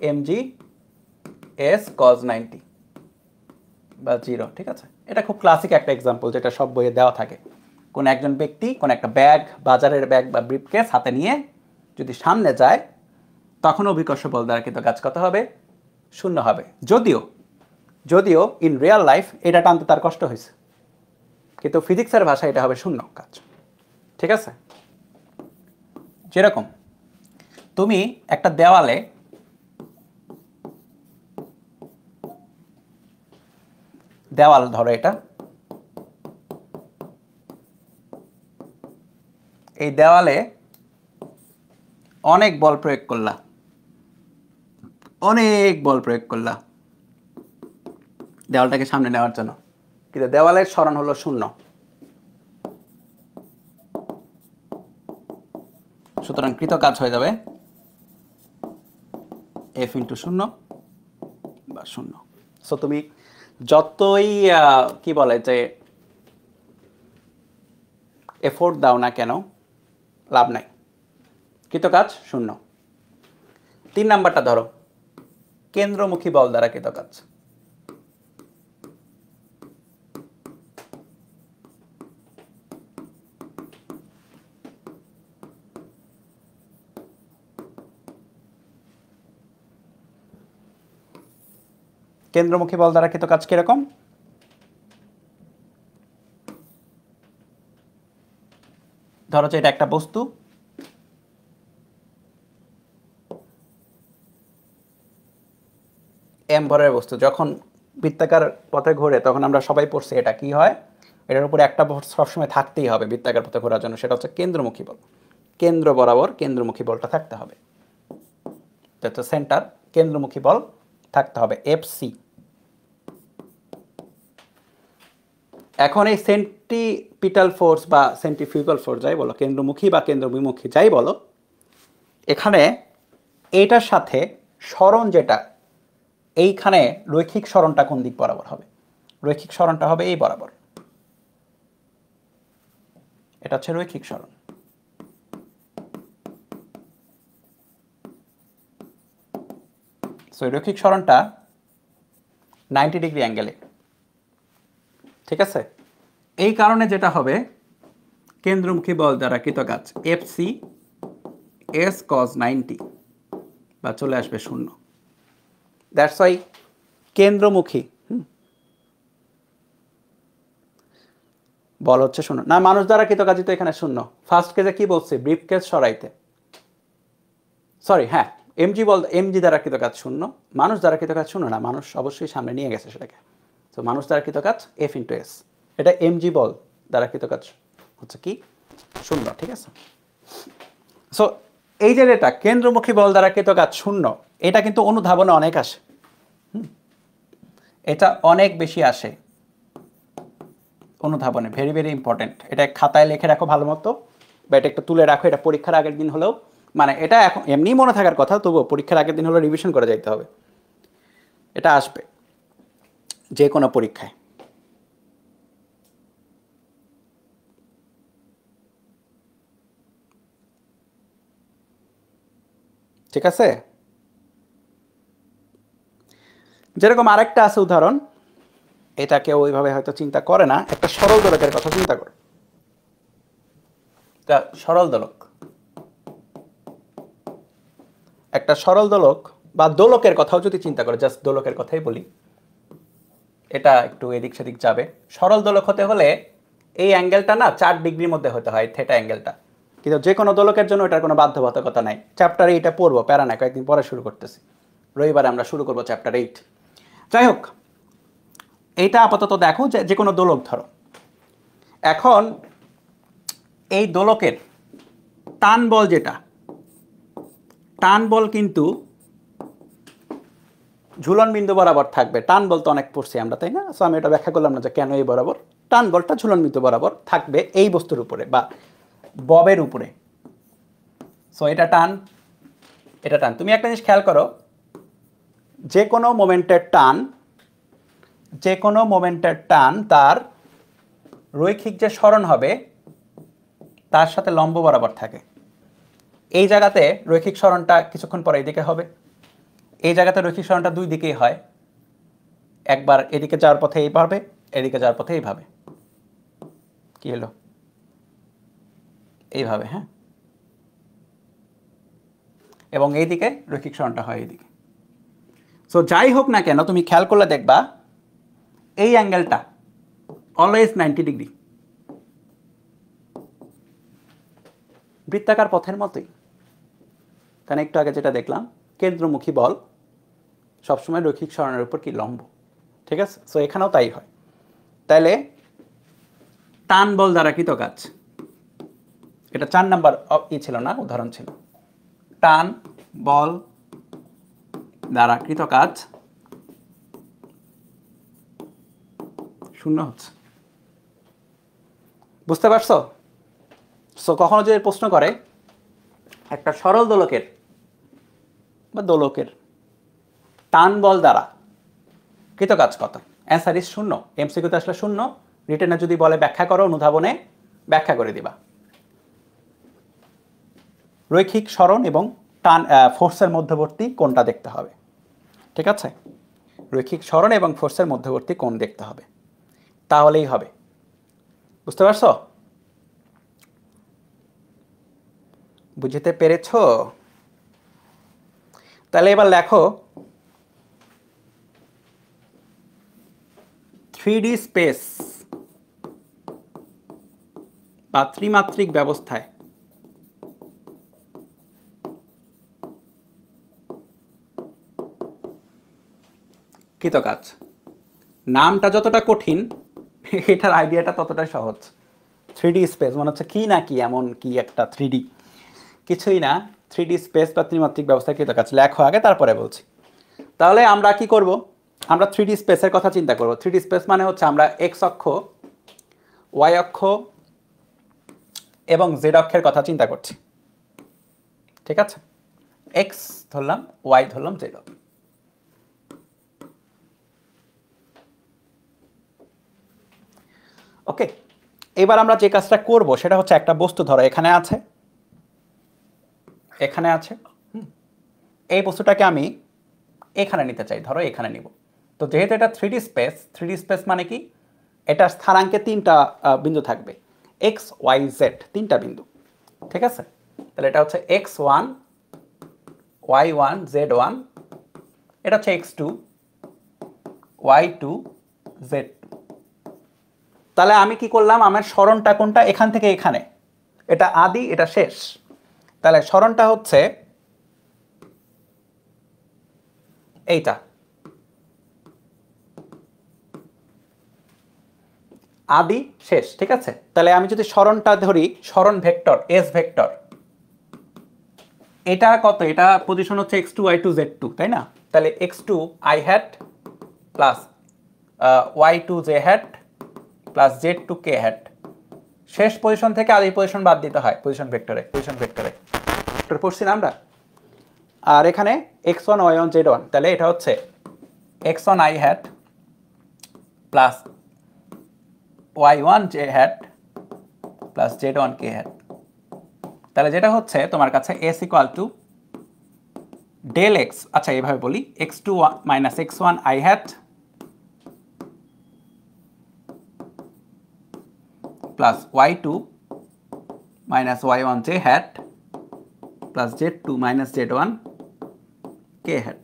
M G S cos 90 বা 0, ঠিক আছে? এটা খুব ক্লাসিক একটা এক্সাম্পল যেটা সব বইয়ে দেওয়া থাকে। কোন একজন ব্যক্তি কোন একটা ব্যাগ, বাজারের ব্যাগ বা ব্রিফকেস হাতে নিয়ে যদি সামনে যায়, তখন অভিকর্ষ বল দ্বারা কিন্তু কাজ কত হবে? 0 হবে। যদিও ইন রিয়েল লাইফ এটা টানতে তার কষ্ট হয়েছে, কিন্তু ফিজিক্সের ভাষায় এটা হবে 0 কাজ, ঠিক আছে? যেরকম তুমি একটা দেওয়ালে দেওয়াল ধরো, এটা এই দেওয়ালে অনেক বল প্রয়োগ করলা, দেওয়ালটাকে সামনে নেওয়ার জন্য, কিন্তু দেওয়ালের সরণ হলো 0। সুতরাং কৃত কাজ হয়ে যাবে F ইন্টু 0 বা 0। সো তুমি যতই কি বলে যে এফোর্ট দাও না কেন, লাভ নাই, কৃত কাজ 0। 3 নাম্বারটা ধরো, কেন্দ্রমুখী বল দ্বারা কৃত কাজ। কেন্দ্রমুখী বল দ্বারা কৃত কাজ কিরকম? ধরো যে এটা একটা বস্তু, এম ভরের বস্তু, যখন বৃত্তাকার পথে ঘোরে তখন আমরা সবাই পড়ছি এটা কি হয়, এটার উপরে একটা ভর সবসময় থাকতেই হবে বৃত্তাকার পথে ঘোরার জন্য, সেটা হচ্ছে কেন্দ্রমুখী বল। কেন্দ্র বরাবর কেন্দ্রমুখী বলটা থাকতে হবে, এটা সেন্টার, কেন্দ্রমুখী বল থাকতে হবে FC। এখন এই সেন্টিপিটাল ফোর্স বা সেন্ট্রিফিউগাল ফোর্স যাই বলো, কেন্দ্রমুখী বা কেন্দ্রবিমুখী যাই বলো, এখানে এইটার সাথে সরণ যেটা, এইখানে রৈখিক সরণটা কোন দিক বরাবর হবে? রৈখিক সরণটা হবে এই বরাবর, এটা হচ্ছে রৈখিক সরণ। সো রৈখিক সরণটা 90 ডিগ্রি অ্যাঙ্গেলে, ঠিক আছে? এই কারণে যেটা হবে, কেন্দ্রমুখী বল দ্বারা কৃত কাজ FC S cos 90 বা চলে আসবে 0। দ্যাটস ওয়াই কেন্দ্রমুখী বল হচ্ছে 0 না, মানুষ দ্বারা কৃত কাজই তো এখানে 0। ফার্স্ট কেজে কি বলছে? ব্রিফকেস সরাইতে, সরি হ্যাঁ, এমজি দ্বারা কৃত কাজ 0, মানুষ দ্বারা কৃত কাজ 0 না, মানুষ অবশ্যই সামনে নিয়ে গেছে সেটাকে। তো মানুষ দ্বারা কৃত কাজ F ইন্টু S, এটা এমজি বল দ্বারা কৃত কাজ হচ্ছে কি 0, ঠিক আছে? সো এই যে এটা কেন্দ্রমুখী বল দ্বারা কৃত কাজ 0, এটা কিন্তু অনুধাবনে অনেক আসে, এটা অনেক বেশি আসে অনুধাবনে, ভেরি ভেরি ইম্পর্টেন্ট। এটা খাতায় লিখে রাখো ভালো মতো, বা এটা একটু তুলে রাখো, এটা পরীক্ষার আগের দিন হলেও, মানে এটা এখন এমনি মনে থাকার কথা, তবুও পরীক্ষার আগের দিন হলেও রিভিশন করে যাইতে হবে, এটা আসবে যে কোনো পরীক্ষায়। ঠিক আছে? যেরকম আরেকটা আছে উদাহরণ, এটাকে ওইভাবে হয়তো চিন্তা করে না, একটা সরল দোলকের কথা চিন্তা করো। সরল দোলক, একটা সরল দোলক বা দোলকের কথাও যদি চিন্তা করো, জাস্ট দোলকের কথাই বলি, এটা একটু এদিক সেদিক যাবে। সরল দোলক হতে হলে এই অ্যাঙ্গেলটা না 4 ডিগ্রির মধ্যে হতে হয়, থেটা অ্যাঙ্গেলটা, কিন্তু যে কোনো দোলকের জন্য এটার কোনো বাধ্যবাধকতা নাই। চ্যাপ্টারে এটা পড়বো, প্যারা না, কয়েকদিন পরে শুরু করতেছি, রবিবারে আমরা শুরু করবো চ্যাপ্টার 8। যাই হোক, এইটা আপাতত দেখো যে কোনো দোলক ধরো। এখন এই দোলকের টান বল যেটা, টান বল কিন্তু ঝুলন বিন্দু বরাবর থাকবে। টান বল তো অনেক পড়ছি আমরা, তাই না? সো আমি এটা ব্যাখ্যা করলাম না যে কেন এই বরাবর, টান বলটা ঝুলন বিন্দু বরাবর থাকবে এই বস্তুর উপরে বা ববের উপরে। সো এটা টান, এটা টান। তুমি একটা জিনিস খেয়াল করো, যে কোনো মোমেন্টের টান তার রৈখিক যে সরণ হবে তার সাথে লম্ব বরাবর থাকে। এই জায়গাতে রৈখিক সরণটা কিছুক্ষণ পরে এইদিকে হবে, এই জায়গাতে রৈখিক সরণটা দুই দিকেই হয়, একবার এদিকে যাওয়ার পথে এইভাবে, এদিকে যাওয়ার পথে এইভাবে, কি হলো এইভাবে, হ্যাঁ, এবং এইদিকে রৈখিক সরণটা হয় এইদিকে। সো যাই হোক না কেন তুমি খেয়াল করলে দেখবা এই অ্যাঙ্গেলটা অলওয়েজ 90 ডিগ্রি, বৃত্তাকার পথের মতোই। কারণ একটু আগে যেটা দেখলাম কেন্দ্রমুখী বল সবসময় রৈখিক সরণের উপর কি লম্ব, ঠিক আছে। সো এখানেও তাই হয়। তাহলে টান বল দ্বারা কৃত কাজ, এটা 4 নাম্বার ছিল না, উদাহরণ ছিল। টান বল দ্বারা কৃত কাজ শূন্য হচ্ছে, বুঝতে পারছো? সো কখনো যদি প্রশ্ন করে একটা সরল দোলকের বা দোলকের টান বল দ্বারা কৃত কাজ কত, অ্যান্সার ইজ শূন্য। এমসিকিউতে আসলে শূন্য, রিটেনে যদি বলে ব্যাখ্যা করো, অনুধাবনে ব্যাখ্যা করে দিবা। রৈখিক সরণ এবং টান ফোর্সের মধ্যবর্তী কোণটা দেখতে হবে, ঠিক আছে। রৈখিক সরণ এবং ফোর্সের মধ্যবর্তী কোণ দেখতে হবে, তাহলেই হবে। বুঝতে পারছো? বুঝতে পেরেছো? তাহলে এবার লেখো 3D স্পেস বা ত্রিমাত্রিক ব্যবস্থায় কৃত কাজ। নামটা যতটা কঠিন এটার আইডিয়াটা ততটাই সহজ। 3D স্পেস মানে হচ্ছে কি না কি, এমন কি একটা 3D, কিছুই না। 3D স্পেস বা ত্রিমাত্রিক ব্যবস্থায় কৃত কাজ লেখো আগে, তারপরে বলছি। তাহলে আমরা কি করব, আমরা 3D স্পেসের কথা চিন্তা করব। 3D স্পেস মানে হচ্ছে আমরা এক্স অক্ষ, ওয়াই অক্ষ এবং জেড অক্ষের কথা চিন্তা করছি, ঠিক আছে। এক্স ধরলাম, ওয়াই ধরলাম, জেড। ওকে, এবার আমরা যে কাজটা করব সেটা হচ্ছে একটা বস্তু ধরো এখানে আছে, এখানে আছে, এই বস্তুটাকে আমি এখানে নিতে চাই, ধরো এখানে নিব। তো যেহেতু এটা 3D স্পেস, 3D স্পেস মানে কি, এটা স্থানাঙ্কে 3টা বিন্দু থাকবে, এক্স ওয়াই জেড, 3টা বিন্দু, ঠিক আছে। তাহলে এটা হচ্ছে x1 y1 z1, এটা হচ্ছে x2 y2 z2। তাহলে আমি কি করলাম, আমার সরণটা কোনটা, এখান থেকে এখানে, এটা আদি এটা শেষ। তাহলে সরণটা হচ্ছে এইটা, আদি শেষ, ঠিক আছে। তাহলে আমি যদি সরণটা ধরি, সরণ ভেক্টর এস ভেক্টর, এটা কত, এটা পজিশন হচ্ছে x2 y2 z2, তাই না। তাহলে x2 i hat plus y2 j hat plus z2 k hat, শেষ পজিশন থেকে আদি পজিশন বাদ দিতে হয় পজিশন ভেক্টরে, এটা পড়ছি না আমরা। আর এখানে x1 y1 z1, তাহলে এটা হচ্ছে x1 i hat plus y1 j hat plus z1 k hat। তাহলে যেটা হচ্ছে তোমার কাছে s equal to del x, আচ্ছা এইভাবে বলি, x2 minus x1 i hat plus y2 minus y1 j hat plus z2 minus z1 k hat।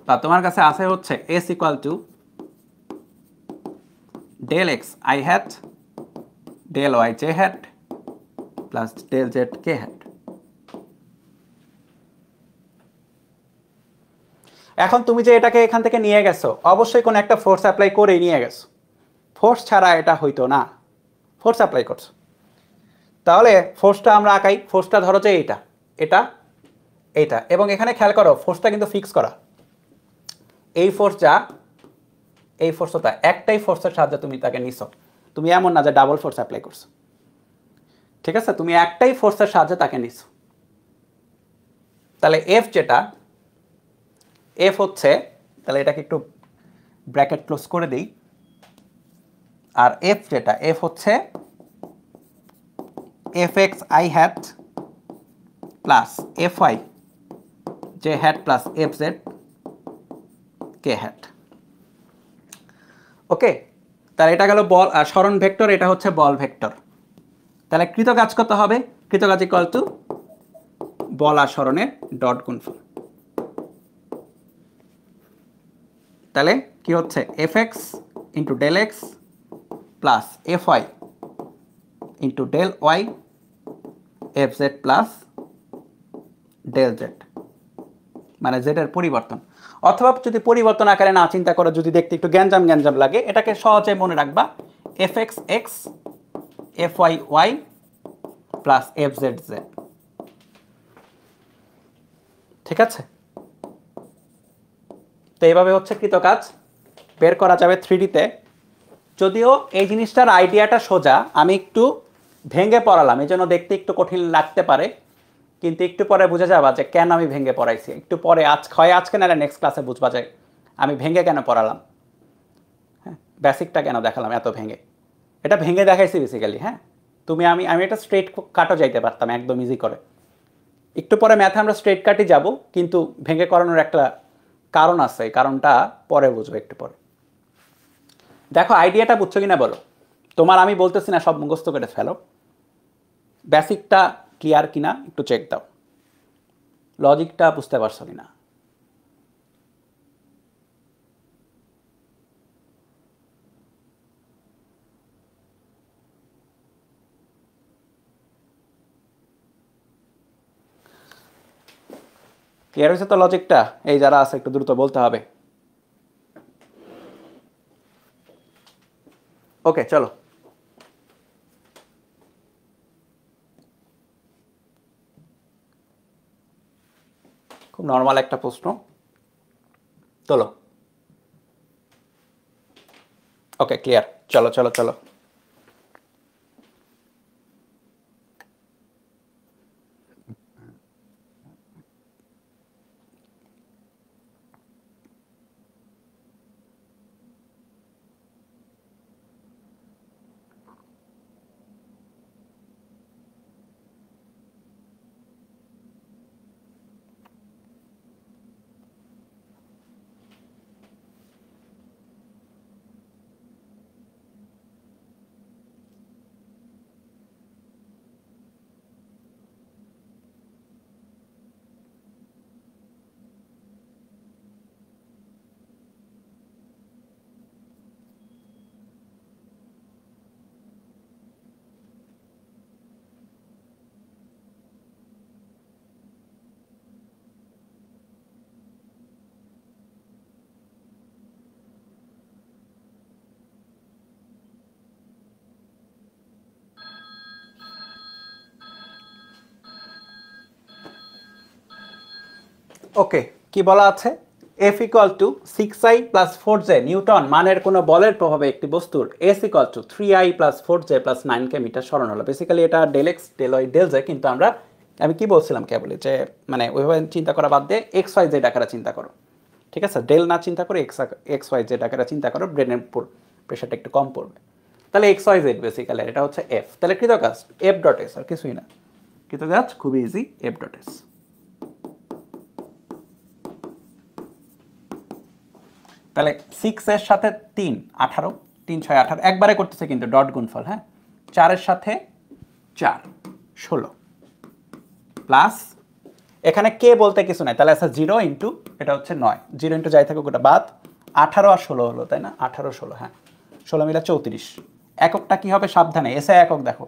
তা তোমার কাছে আছে হচ্ছে s equal to del x i hat del y j hat plus del z k hat। এখন তুমি যে এটাকে এখান থেকে নিয়ে গেছো, অবশ্যই কোনো একটা ফোর্স অ্যাপ্লাই করে নিয়ে গেছো, ফোর্স ছাড়া এটা হইতো না, ফোর্স অ্যাপ্লাই করছো। তাহলে ফোর্সটা আমরা আঁকাই, ফোর্সটা ধরো যে এইটা, এটা এইটা, এবং এখানে খেয়াল করো ফোর্সটা কিন্তু ফিক্স করা, এই ফোর্স যা, এই ফোর্স তা, একটাই ফোর্সের সাহায্যে তুমি তাকে নিছো, তুমি এমন না যে ডাবল ফোর্স অ্যাপ্লাই করছো, ঠিক আছে। তুমি একটাই ফোর্সের সাহায্যে তাকে নিছো। তাহলে এফ যেটা, এফ হচ্ছে, তাহলে এটাকে একটু ব্র্যাকেট ক্লোজ করে দিই, আর এফ যেটা, এফ হচ্ছে F X I hat plus F Y J hat plus F Z K hat. Okay, তাহলে এটা গেল বল সরণ ভেক্টর, এটা হচ্ছে বল ভেক্টর। তাহলে কৃতকাজ কত হবে? কৃতকাজ ইকুয়াল টু বল আর সরণের ডট গুণফল। তাহলে কি হচ্ছে F X into del X plus F Y into del Y F Z plus del Z, মানে জেডের পরিবর্তন। অথবা যদি পরিবর্তন আকারে না চিন্তা করো, যদি দেখতে একটু গ্যাঞ্জাম গ্যাঞ্জাম লাগে, এটাকে সহজে মনে রাখবা F X X F Y Y plus F Z Z. ঠিক আছে, তো এইভাবে হচ্ছে কৃতকাজ বের করা যাবে 3Dতে। যদিও এই জিনিসটার আইডিয়াটা সোজা, আমি একটু ভেঙে পড়ালাম, এই জন্য দেখতে একটু কঠিন লাগতে পারে, কিন্তু একটু পরে বুঝে যাবা যে কেন আমি ভেঙে পড়াইছি। একটু পরে আজকে না নেক্সট ক্লাসে বুঝবা যে আমি ভেঙে কেন পড়ালাম, হ্যাঁ, বেসিকটা কেন দেখালাম এত ভেঙে। এটা ভেঙে দেখাইছি বেসিক্যালি। হ্যাঁ, আমি এটা স্ট্রেট কাটও যাইতে পারতাম একদম ইজি করে। একটু পরে ম্যাথে আমরা স্ট্রেট কাটই যাব, কিন্তু ভেঙে করানোর একটা কারণ আছে, এই কারণটা পরে বুঝবো একটু পরে। দেখো আইডিয়াটা বুঝছো কিনা বলো। তোমার আমি বলতেছি না সব মুখস্থ করে ফেলো, বেসিকটা ক্লিয়ার কিনা একটু চেক দাও, লজিকটা বুঝতে পারছো কিনা। ক্লিয়ার হয়েছে তো লজিকটা? এই যারা আছে একটু দ্রুত বলতে হবে। ওকে চলো, খুব নর্মাল একটা প্রশ্ন, চলো। ওকে ক্লিয়ার, চলো চলো চলো। ওকে, কি বলা আছে? F equal to 6i plus 4j newton মানের কোনো বলের প্রভাবে একটি বস্তুর S equal to 3i plus 4j plus 9k metre সরণ হলো। বেসিক্যালি এটা del X del Y del Z, কিন্তু আমি কি বলছিলাম কেবলই যে মানে ওইভাবে চিন্তা করা বাদ দিয়ে এক্স ওয়াই জেড আকারে চিন্তা করো। ঠিক আছে, ডেল না চিন্তা করে এক্স ওয়াই জেড আকারে চিন্তা করো, ব্রেনের প্রেশারটা একটু কম পড়বে। তাহলে এক্স ওয়াই জেড বেসিক্যালি এটা হচ্ছে এফ। তাহলে কৃতকাজ এফ ডট এস, আর কিছুই না। কৃতকাজ খুবই ইজি, এফ ডট এস। তাহলে 6 এর সাথে 3 18, 3 6 18 একবারে করতেছে কিন্তু ডট গুণফল। হ্যাঁ, 4 এর সাথে 4 16 প্লাস এখানে কে বলতে কিছু নাই, তাহলে আছে 0 ইন্টু এটা হচ্ছে 9, 0 ইন্টু যাই থাকুক ওটা বাদ, 18 আর 16 হলো, তাই না? 18 16, হ্যাঁ 16 মিলে 34। এককটা কি হবে সাবধানে, এসআই একক দেখো,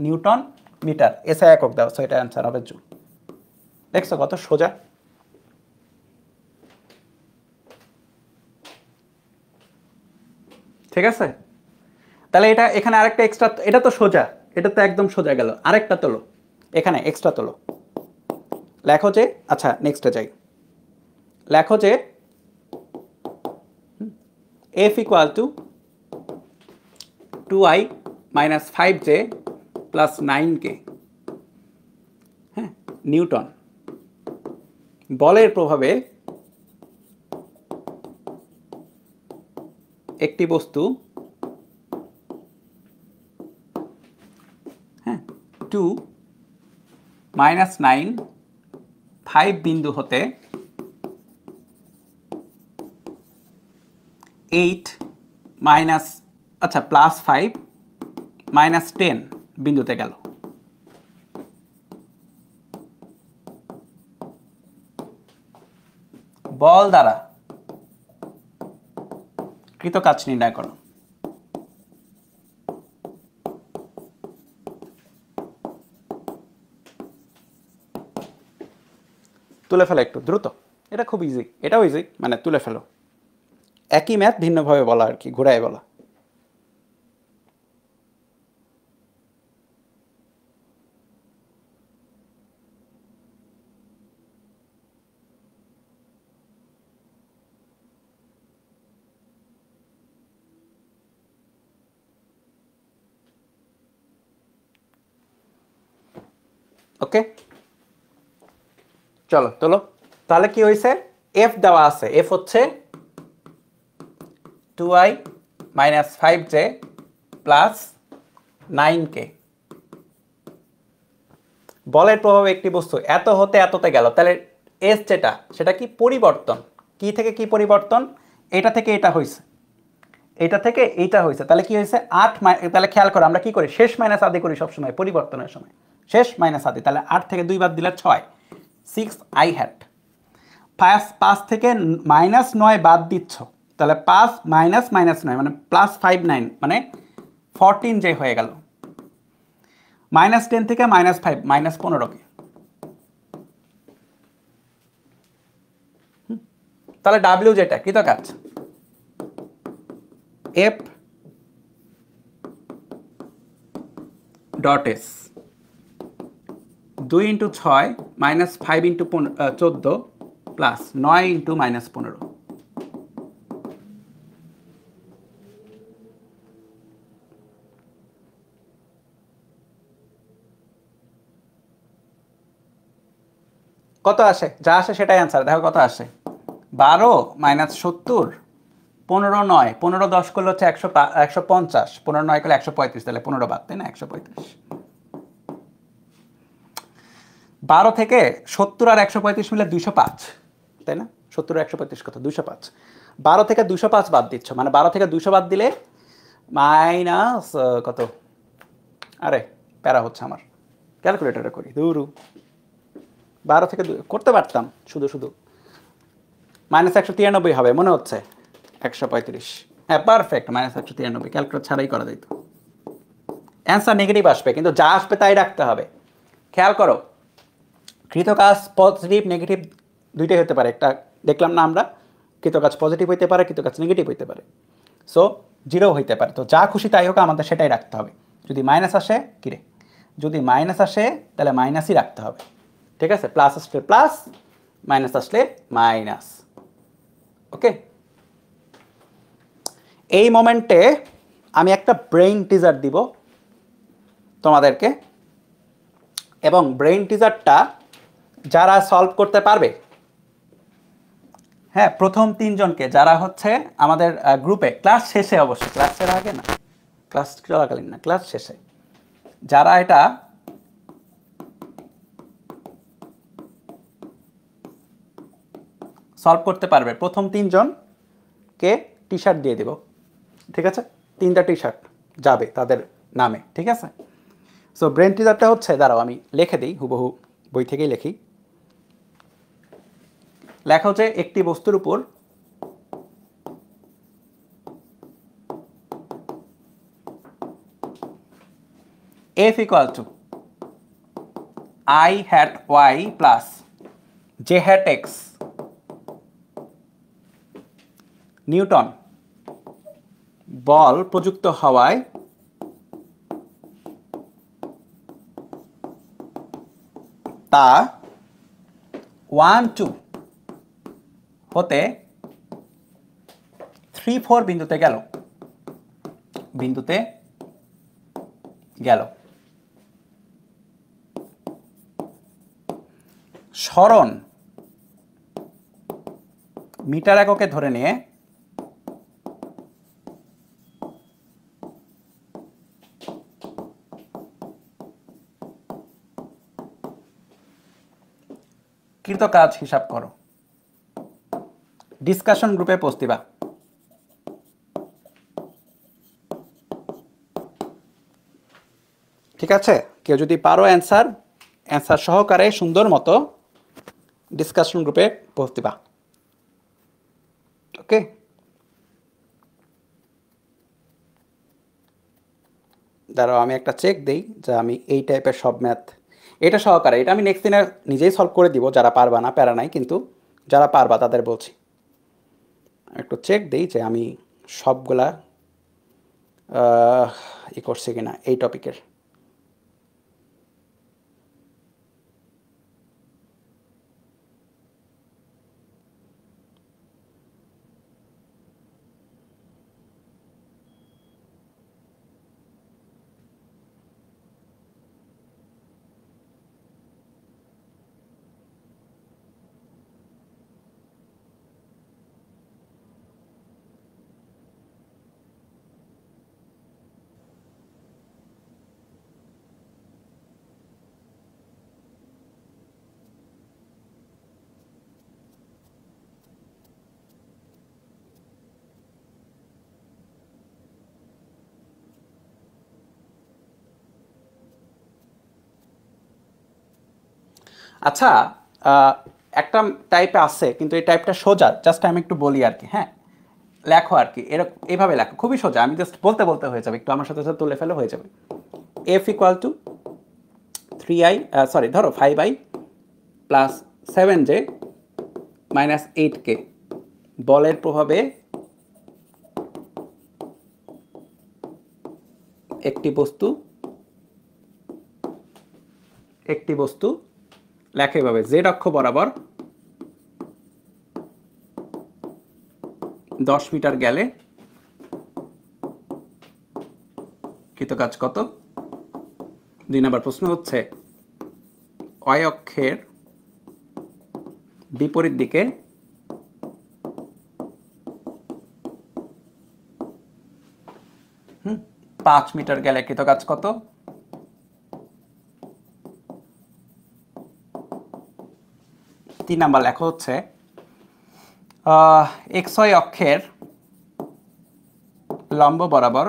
নিউটন মিটার, এসআই একক দাও, সো এটা অ্যান্সার হবে জুল। দেখছো কত সোজা। ঠিক আছে, তাহলে এটা এখানে আরেকটা এক্সট্রা, এটা তো সোজা, এটা তো একদম সোজা গেল, আরেকটা তোলো, এখানে এক্সট্রা তোলো। লেখো যে, আচ্ছা নেক্সটে যাই, লেখো যে F equal to 2i minus 5j plus 9k, হ্যাঁ, নিউটন বলের প্রভাবে একটি বস্তু 2 মাইনাস 9 5 বিন্দু হতে 8 মাইনাস আচ্ছা +5 -10 বিন্দুতে গেল। বল দ্বারা কৃত কাজ নির্ণয় করো। তুলে ফেলো একটু দ্রুত, এটা খুব ইজি, এটাও ইজি, মানে তুলে ফেলো। একই ম্যাথ ভিন্নভাবে বলা আর কি, ঘুরায় বলা। ওকে চলো তোলো। তাহলে কি হয়েছে, এফ দেওয়া আছে, এফ হচ্ছে 2i - 5j + 9k। বলের প্রভাবে একটি বস্তু এত হতে এততে গেল, তাহলে এস যেটা সেটা কি পরিবর্তন, কি থেকে কি পরিবর্তন, এটা থেকে এটা হয়েছে, এটা থেকে এইটা হয়েছে, তাহলে কি হয়েছে 8 তাহলে খেয়াল করো আমরা কি করি, শেষ মাইনাস আদি করি সবসময় পরিবর্তনের সময়, শেষ মাইনাস আদি, তাহলে 8 থেকে 2 বাদ দিলে 6, 6i হ্যাট। 5 থেকে -9 বাদ দিচ্ছ, তাহলে 5 - -9 মানে +59 মানে 14 যে হয়ে গেল। -10 থেকে -5 -15কে, তাহলে ডাব্লিউ যেটা কৃত কাজ, এফ ডট এস 2 × 6 -5 × 14 প্লাস 9 × -15। কত আসে, যা আসে সেটাই অ্যান্সার। দেখো কত আসে, 12 - 70, 15 9, 15 10 করলে হচ্ছে 150, 15 9 করলে 135, তাহলে 15 বাদ, তাই না, 135। 12 থেকে 70 আর 135 মিলে 205, তাই না, 70 আর 135 কত, 205। 12 থেকে 205 বাদ দিচ্ছ, মানে 12 থেকে 200 বাদ দিলে মাইনাস কত, আরে প্যারা হচ্ছে আমার, ক্যালকুলেটরে করি দূরু। 12 থেকে করতে পারতাম শুধু শুধু, -193 হবে মনে হচ্ছে, 135, হ্যাঁ পারফেক্ট, -193, ক্যালকুলেটর ছাড়াই করা যেত। অ্যান্সার নেগেটিভ আসবে, কিন্তু যা আসবে তাই রাখতে হবে। খেয়াল করো, কৃত কাজ পজিটিভ নেগেটিভ দুইটাই হতে পারে, একটা দেখলাম না আমরা, কৃত কাজ পজিটিভ হইতে পারে, কৃত কাজ নেগেটিভ হইতে পারে, সো জিরো হইতে পারে। তো যা খুশি তাই হোক আমাদের সেটাই রাখতে হবে। যদি মাইনাস আসে কিরে, যদি মাইনাস আসে তাহলে মাইনাসই রাখতে হবে, ঠিক আছে, প্লাস আসলে প্লাস, মাইনাস আসলে মাইনাস। ওকে, এই মোমেন্টে আমি একটা ব্রেইন টিজার দিব তোমাদেরকে, এবং ব্রেইন টিজারটা যারা সলভ করতে পারবে, হ্যাঁ প্রথম 3 জনকে, যারা হচ্ছে আমাদের গ্রুপে, ক্লাস শেষে অবশ্যই, ক্লাসের আগে না, ক্লাস চলাকালীন না, ক্লাস শেষে যারা এটা সলভ করতে পারবে, প্রথম 3 জনকে টি শার্ট দিয়ে দেব, ঠিক আছে, 3টা টি শার্ট যাবে তাদের নামে, ঠিক আছে। সো ব্রেন টিজারটা হচ্ছে, দাঁড়াও আমি লিখে দিই, হুবহু বই থেকেই লিখি। লেখা হচ্ছে একটি বস্তুর উপর F = I hat y plus j hat x newton বল প্রযুক্ত হওয়ায় তা 1 2 হতে 3 4 বিন্দুতে গেল। সরণ মিটার এককে ধরে নিয়ে কৃত কাজ হিসাব করো। ডিসকাশন গ্রুপে পোস্ট দিবা। ঠিক আছে, কেউ যদি পারো অ্যান্সার সহকারে সুন্দর মতো ডিসকাশন গ্রুপে পোস্ট দিবা। ওকে, দাঁড়াও আমি একটা চেক দেই যে আমি এই টাইপের সব ম্যাথ এটা সহকারে, এটা আমি নেক্সট দিনে নিজেই সলভ করে দিব, যারা পারবা না প্যারা নাই, কিন্তু যারা পারবা তাদের বলছি। একটু চেক দেই যে আমি সবগুলা করছি কিনা এই টপিকের। আচ্ছা, একটা টাইপে আছে কিন্তু এই টাইপটা সোজা, জাস্ট আমি একটু বলি আর কি। হ্যাঁ, লেখো আর কি, এরকম এইভাবে লেখো, খুবই সোজা, আমি জাস্ট বলতে বলতে হয়ে যাবে, একটু আমার সাথে সাথে তুলে ফেলে হয়ে যাবে। F equal to 3i, sorry ধরো 5i plus 7j minus 8k বলের প্রভাবে একটি বস্তু লেখে এভাবে, জেড অক্ষ বরাবর 10 মিটার গেলে কৃতকাজ কত? 2 নম্বর প্রশ্ন হচ্ছে ওয়াই অক্ষের বিপরীত দিকে হুম 5 মিটার গেলে কৃতকাজ কত? তিন নাম্বার লেখা হচ্ছে এক্স ওয়াই অক্ষের লম্ব বরাবর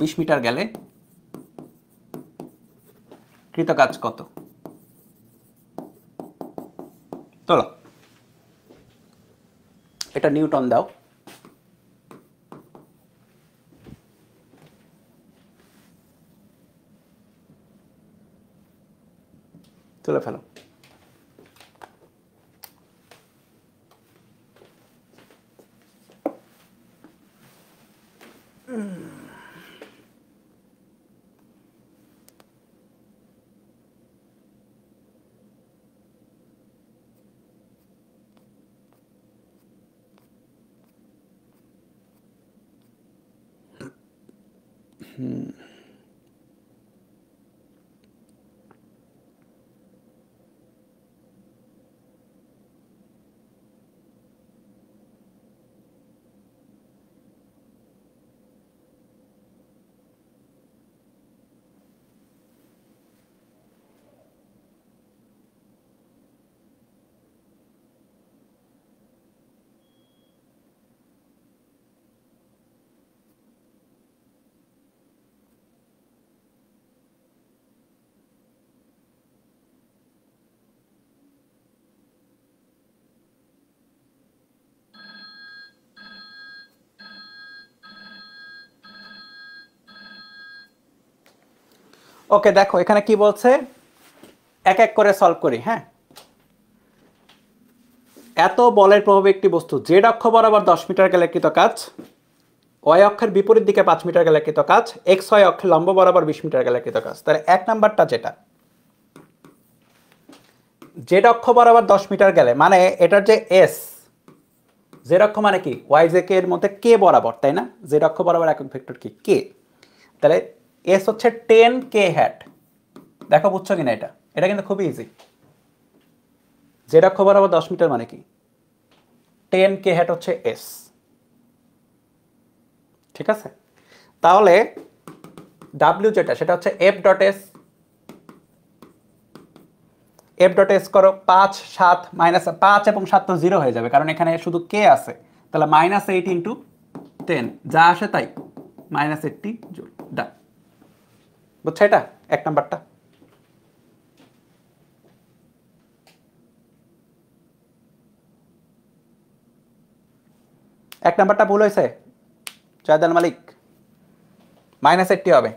20 মিটার গেলে কৃতকাজ কত? চলো এটা নিউটন দাও। তুলে ফেলো। ওকে, দেখো এখানে কি বলছে, এক এক করে সলভ করি। হ্যাঁ, এত বলের প্রভাবে একটি বস্তু জেড অক্ষ বরাবর 10 মিটার গেলে কৃতকাজ, ওয়াই অক্ষের বিপরীত দিকে 5 মিটার গেলে কৃতকাজ, এক্স ওয়াই অক্ষের লম্ব বরাবর 20 মিটার গেলে কৃতকাজ। তাহলে এক নাম্বারটা যেটা জেড অক্ষ বরাবর 10 মিটার গেলে, মানে এটার যে এস, জেড অক্ষ মানে কি ওয়াই জে কে এর মধ্যে কে বরাবর, তাই না? জেড অক্ষ বরাবর একক ভেক্টর কি কে, তাহলে এস হচ্ছে 10 কে হ্যাট। দেখো বুঝছো কিনা এটা? এটা কিন্তু খুবই ইজি। জেড অক্ষ বরাবর 10 মিটার মানে কি 10 কে হ্যাট হচ্ছে এস। ঠিক আছে, তাহলে ডাব্লিউ যেটা সেটা হচ্ছে F dot S. F dot S করো 5 7 মাইনাস 5 এবং 7 তো 0 হয়ে যাবে, কারণ এখানে শুধু কে আছে, তাহলে -8 ইন্টু 10 যা আসে তাই -80 জুল। ডান, বুঝছো এটা এক নাম্বারটা। এক নাম্বারটা ভুল হয়েছে জায়েদ আল মালিক, -80 হবে।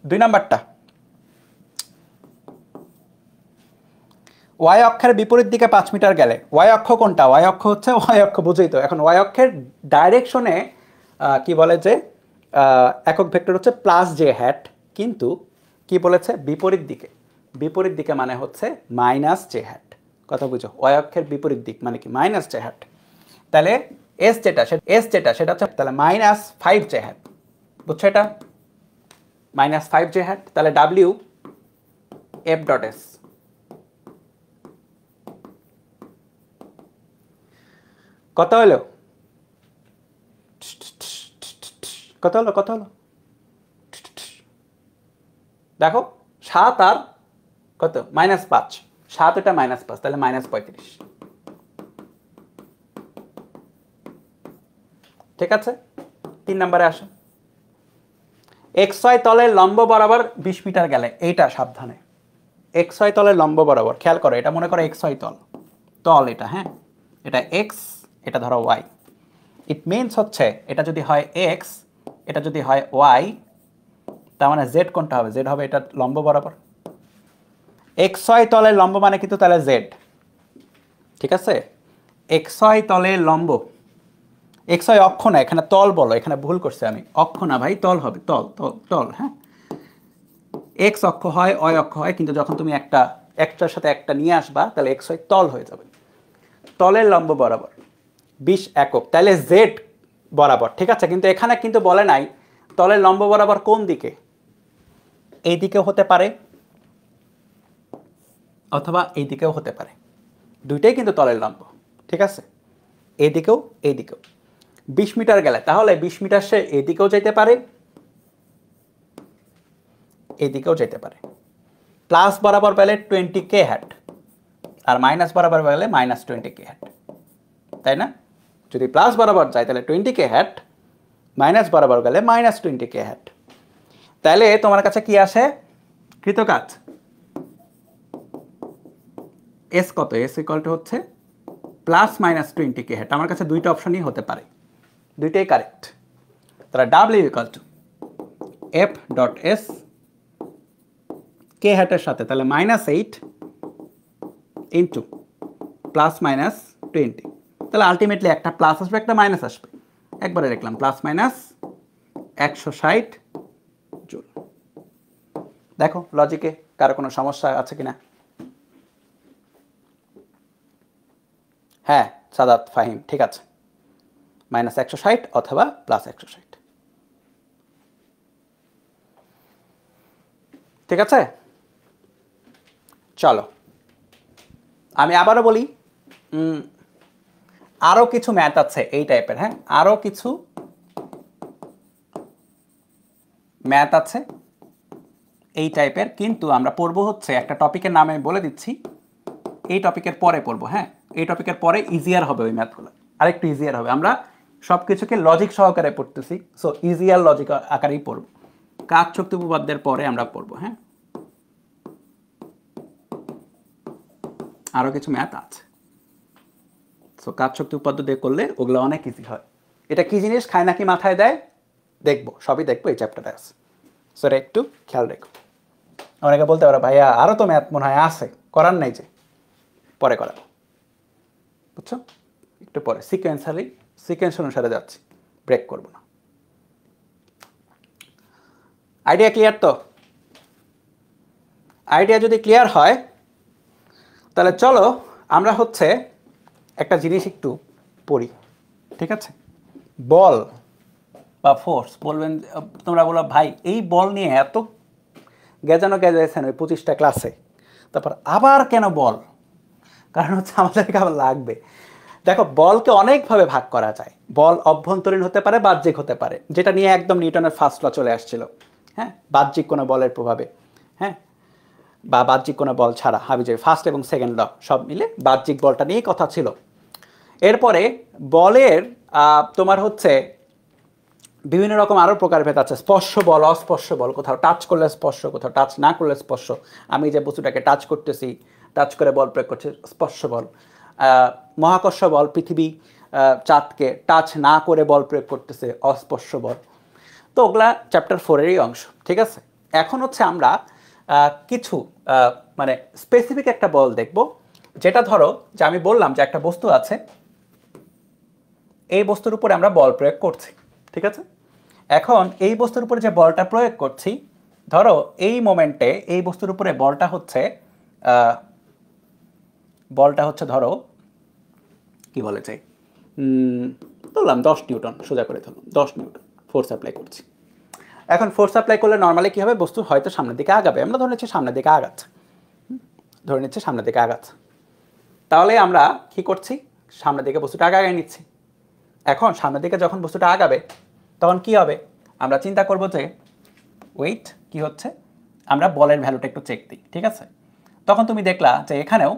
2 নাম্বারটা ওয়াই অক্ষের বিপরীত দিকে 5 মিটার গেলে, ওয়াই অক্ষ কোনটা? ওয়াই অক্ষ হচ্ছে ওয়াই অক্ষ, বুঝেই তো। এখন ওয়াই অক্ষের ডাইরেকশনে কি বলে যে একক ভেক্টর হচ্ছে প্লাস জে হ্যাট, কিন্তু কি বলেছে বিপরীত দিকে। বিপরীত দিকে মানে হচ্ছে মাইনাস জে হ্যাট, কথা বুঝো। ওয়াই অক্ষের বিপরীত দিক মানে কি মাইনাস জে হ্যাট। তাহলে এস যেটা সেটা হচ্ছে তাহলে -5 জে হ্যাট, বুঝছো এটা -5 জে হ্যাট। তাহলে ডাব্লিউ এফ ডট এস কত হলো? কত হলো? কত হলো? দেখো 7 আর কত -5, 7 এটা -5 তাহলে -35। ঠিক আছে, 3 নম্বরে আসো। XY তলের লম্ব বরাবর 20 মিটার গেলে, এইটা সাবধানে। XY তলের লম্ব বরাবর খেয়াল করো, এটা মনে করো XY তল এটা, হ্যাঁ এটা X, এটা ধরো Y। ইট মিনস হচ্ছে এটা যদি হয় X, এটা যদি হয় Y, তার মানে Z কোনটা হবে? Z হবে এটা লম্ব বরাবর। XY তলের লম্ব মানে কিন্তু তাহলে Z, ঠিক আছে। XY তলের লম্ব, XY অক্ষ না, এখানে তল বলো, এখানে ভুল করছে আমি, অক্ষ না ভাই, তল হবে, তল তল তল, হ্যাঁ। X অক্ষ হয়, Y অক্ষ হয়, কিন্তু যখন তুমি একটার সাথে একটা নিয়ে আসবা তাহলে XY তল হয়ে যাবে। তলের লম্ব বরাবর 20 একক, তাহলে Z বরাবর, ঠিক আছে। কিন্তু এখানে কিন্তু বলে নাই তলের লম্ব বরাবর কোন দিকে, এই দিকেও হতে পারে অথবা এই দিকেও হতে পারে, দুইটাই কিন্তু তলের লম্ব, ঠিক আছে। এইদিকেও এইদিকেও 20 মিটার গেলে, তাহলে 20 মিটার সে এদিকেও যেতে পারে এদিকেও যেতে পারে। প্লাস বরাবর পেলে 20k হ্যাট, আর মাইনাস বরাবর পেলে -20k হ্যাট, তাই না? যদি প্লাস বরাবর যায় তাহলে 20k হ্যাট, মাইনাস বরাবর গেলে -20k হ্যাট। তাহলে তোমার কাছে কি আসে? কৃতকাজ এস কত? এস ইকুয়াল টু হচ্ছে +-20k হ্যাট। আমার কাছে দুইটা অপশনই হতে পারে, দুইটাই কারেক্ট। তাহলে W equal to F dot S K হ্যাটের সাথে, তাহলে -8 ইন্টু +-20, তাহলে আলটিমেটলি একটা প্লাস আসবে একটা মাইনাস আসবে, একবারে লিখলাম +-160 জুল। দেখো লজিকে কারো কোনো সমস্যা আছে কিনা? হ্যাঁ সাদাত ফাহিম, ঠিক আছে, -160 অথবা +160, ঠিক আছে। চলো আমি আবারও বলি, আরও কিছু ম্যাথ আছে এই টাইপের, হ্যাঁ আরও কিছু ম্যাথ আছে এই টাইপের, কিন্তু আমরা পড়বো হচ্ছে একটা টপিকের নাম আমি বলে দিচ্ছি, এই টপিকের পরে পড়বো, হ্যাঁ এই টপিকের পরে ইজিয়ার হবে ওই ম্যাথগুলো, আরেকটু ইজিয়ার হবে। আমরা সব কিছুকে লজিক সহকারে পড়তেছি, সো ইজিয়ার লজিক আকারেই পড়বো। কাজ শক্তি উপপাদ্যের পরে আমরা পড়বো, হ্যাঁ আরও কিছু ম্যাথ আছে, সো কাজ শক্তি উপপাদ্য দিয়ে করলে ওগুলো অনেক ইজি হয়। এটা কি জিনিস খায় নাকি মাথায় দেয় দেখবো, সবই দেখবো এই চ্যাপ্টারে আছে, সো এটা একটু খেয়াল রেখো। অনেকে বলতে পারো ভাইয়া আরও তো ম্যাথ মনে হয় আছে, করার নাই যে, পরে করাবো, বুঝছো, একটু পরে সিকোয়েন্স অনুসারে যাচ্ছি, ব্রেক করবো না। আইডিয়া ক্লিয়ার তো? আইডিয়া যদি ক্লিয়ার হয় তাহলে চলো আমরা হচ্ছে একটা জিনিস একটু পড়ি, ঠিক আছে। বল বা ফোর্স, বলবেন তোমরা বলো ভাই এই বল নিয়ে এত গেজাইছেন ওই 25টা ক্লাসে, তারপর আবার কেন বল? কারণ হচ্ছে আমাদেরকে আবার লাগবে। দেখো বলকে অনেকভাবে ভাগ করা যায়, বল অভ্যন্তরীণ হতে পারে, বাহ্যিক হতে পারে, যেটা নিয়ে একদম নিউটনের ফার্স্ট ল চলে আসছিল, হ্যাঁ বাহ্যিক কোনো বলের প্রভাবে, হ্যাঁ বা বাহ্যিক কোনো বল ছাড়া, হাবিজের ফার্স্ট এবং সেকেন্ড ল সব মিলে বাহ্যিক বলটা নিয়েই কথা ছিল। এরপরে বলের তোমার হচ্ছে বিভিন্ন রকম আরও প্রকারভেদ আছে, স্পর্শ বল, অস্পর্শ বল, কোথাও টাচ করলে স্পর্শ, কোথাও টাচ না করলে স্পর্শ। আমি যে বস্তুটাকে টাচ করতেছি, টাচ করে বল প্রয়োগ করছি, স্পর্শ বল। মহাকর্ষ বল, পৃথিবী চাঁদকে টাচ না করে বল প্রয়োগ করতেছে, অস্পর্শ বল। তো ওগুলা চ্যাপ্টার 4-এরই অংশ, ঠিক আছে। এখন হচ্ছে আমরা কিছু মানে স্পেসিফিক একটা বল দেখব, যেটা ধরো যে আমি বললাম যে একটা বস্তু আছে, এই বস্তুর উপরে আমরা বল প্রয়োগ করছি, ঠিক আছে। এখন এই বস্তুর উপরে যে বলটা প্রয়োগ করছি, ধরো এই মোমেন্টে এই বস্তুর উপরে বলটা হচ্ছে ধরো কি বলে চাই, ধরলাম 10 নিউটন, সোজা করে ধরলাম 10 নিউটন ফোর্স অ্যাপ্লাই করছি। এখন ফোর্স অ্যাপ্লাই করলে নর্মালি কী হবে, বস্তু হয়তো সামনের দিকে আগাবে, আমরা ধরে নিচ্ছি সামনের দিকে আগাচ্ছে, তাহলে আমরা কি করছি, সামনের দিকে বস্তুটা আগায় নিচ্ছি। এখন সামনের দিকে যখন বস্তুটা আগাবে তখন কি হবে, আমরা চিন্তা করব যে ওয়েট কি হচ্ছে, আমরা বলের ভ্যালুটা একটু চেক দিই, ঠিক আছে। তখন তুমি দেখলা যে এখানেও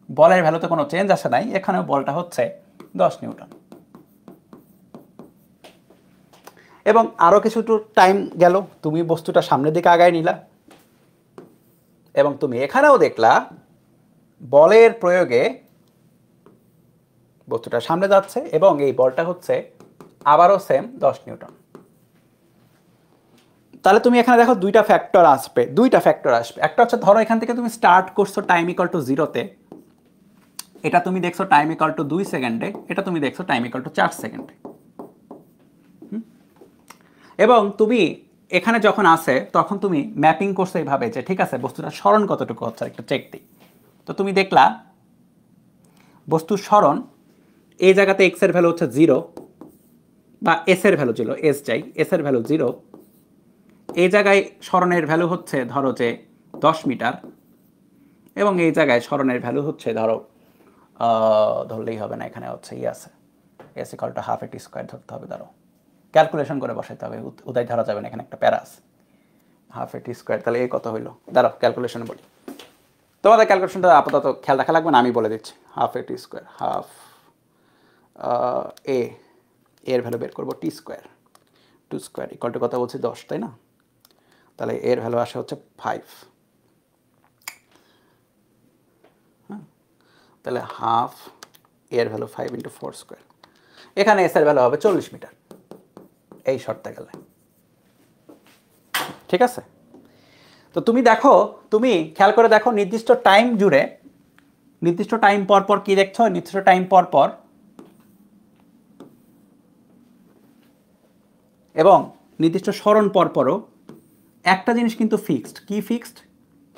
বলের ভ্যালুতে কোনো চেঞ্জ আসে নাই, এখানেও বলটা হচ্ছে 10 নিউটন। এবং আরও কিছুটু টাইম গেল, তুমি বস্তুটা সামনের দিকে আগায় নিলা, এবং তুমি এখানেও দেখলা বলের প্রয়োগে বস্তুটা সামনে যাচ্ছে, এবং এই বলটা হচ্ছে আবারও সেম 10 নিউটন। তাহলে তুমি এখানে দেখো দুইটা ফ্যাক্টর আসবে। একটা হচ্ছে ধরো এখান থেকে তুমি স্টার্ট করছো টাইম ইকুয়াল টু 0-তে, এটা তুমি দেখছো টাইম ইকুয়াল টু 2 সেকেন্ডে, এটা তুমি দেখছো টাইম ইকুয়াল টু 4 সেকেন্ডে। এবং তুমি এখানে যখন আসে তখন তুমি ম্যাপিং করছো এইভাবে যে ঠিক আছে বস্তুটা সরণ কতটুকু হচ্ছে, একটা চেক দিই। তো তুমি দেখলা বস্তুর সরণ এই জায়গাতে এক্স এর ভ্যালু হচ্ছে 0, বা এস এর ভ্যালু 0, এস যাই, এস এর ভ্যালু 0, এই জায়গায় সরণের ভ্যালু হচ্ছে ধরো যে 10 মিটার, এবং এই জায়গায় সরণের ভ্যালু হচ্ছে ধরো ধরলেই হবে না, এখানে হচ্ছে আছে এস ইকুয়াল টু হাফ এটি স্কোয়ার ধরতে হবে, ধরো ক্যালকুলেশন করে বসাইতে হবে, উদয় ধরা যাবে না, এখানে একটা প্যারা আছে, হাফ এটি স্কোয়ার, তাহলে এই কত হইলো, দাঁড়াও ক্যালকুলেশন বলি, তোমাদের ক্যালকুলেশনটা আপাতত খেয়াল রাখা লাগবে না, আমি বলে দিচ্ছি। হাফ এটি স্কোয়ার, হাফ এর ভ্যালু বের করবো টি স্কোয়ার, 2 স্কোয়ার ইকুয়াল টু কত বলছি 10, তাই না। তাহলে এর ভ্যালু আসে হচ্ছে 5, হ্যাঁ, তাহলে হাফ এর ভ্যালু 5 ইন্টু 4 স্কোয়ার, এখানে এস এর ভ্যালু হবে 40 মিটার, এই শর্তে গেলে, ঠিক আছে। তো তুমি দেখো, তুমি খেয়াল করে দেখো নির্দিষ্ট টাইম জুড়ে, নির্দিষ্ট টাইম পর পর কি দেখছো, নির্দিষ্ট টাইম পর পর এবং নির্দিষ্ট সরণ পরপরও একটা জিনিস কিন্তু ফিক্সড। কি ফিক্সড?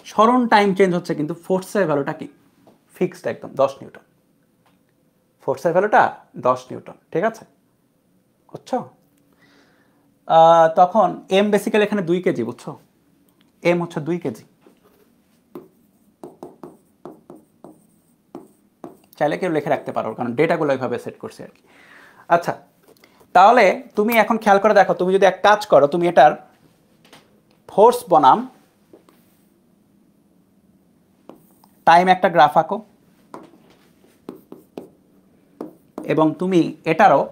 সরণ টাইম চেঞ্জ হচ্ছে, কিন্তু ফোর্সের ভ্যালুটা কি ফিক্সড, একদম 10 নিউটন। ফোর্সের ভ্যালুটা 10 নিউটন, ঠিক আছে, বুঝছো। তখন এম বেসিক্যালি এখানে 2 কেজি, বুঝছো, এম হচ্ছে 2 কেজি। চাইলে কেউ লিখে রাখতে পারো, কারণ ডেটাগুলো এইভাবে সেট করছি আর কি। আচ্ছা, তাহলে তুমি এখন খেয়াল করে দেখো, তুমি যদি এক কাজ করো, তুমি এটার ফোর্স বনাম টাইম একটা গ্রাফ আঁকো, এবং তুমি এটারও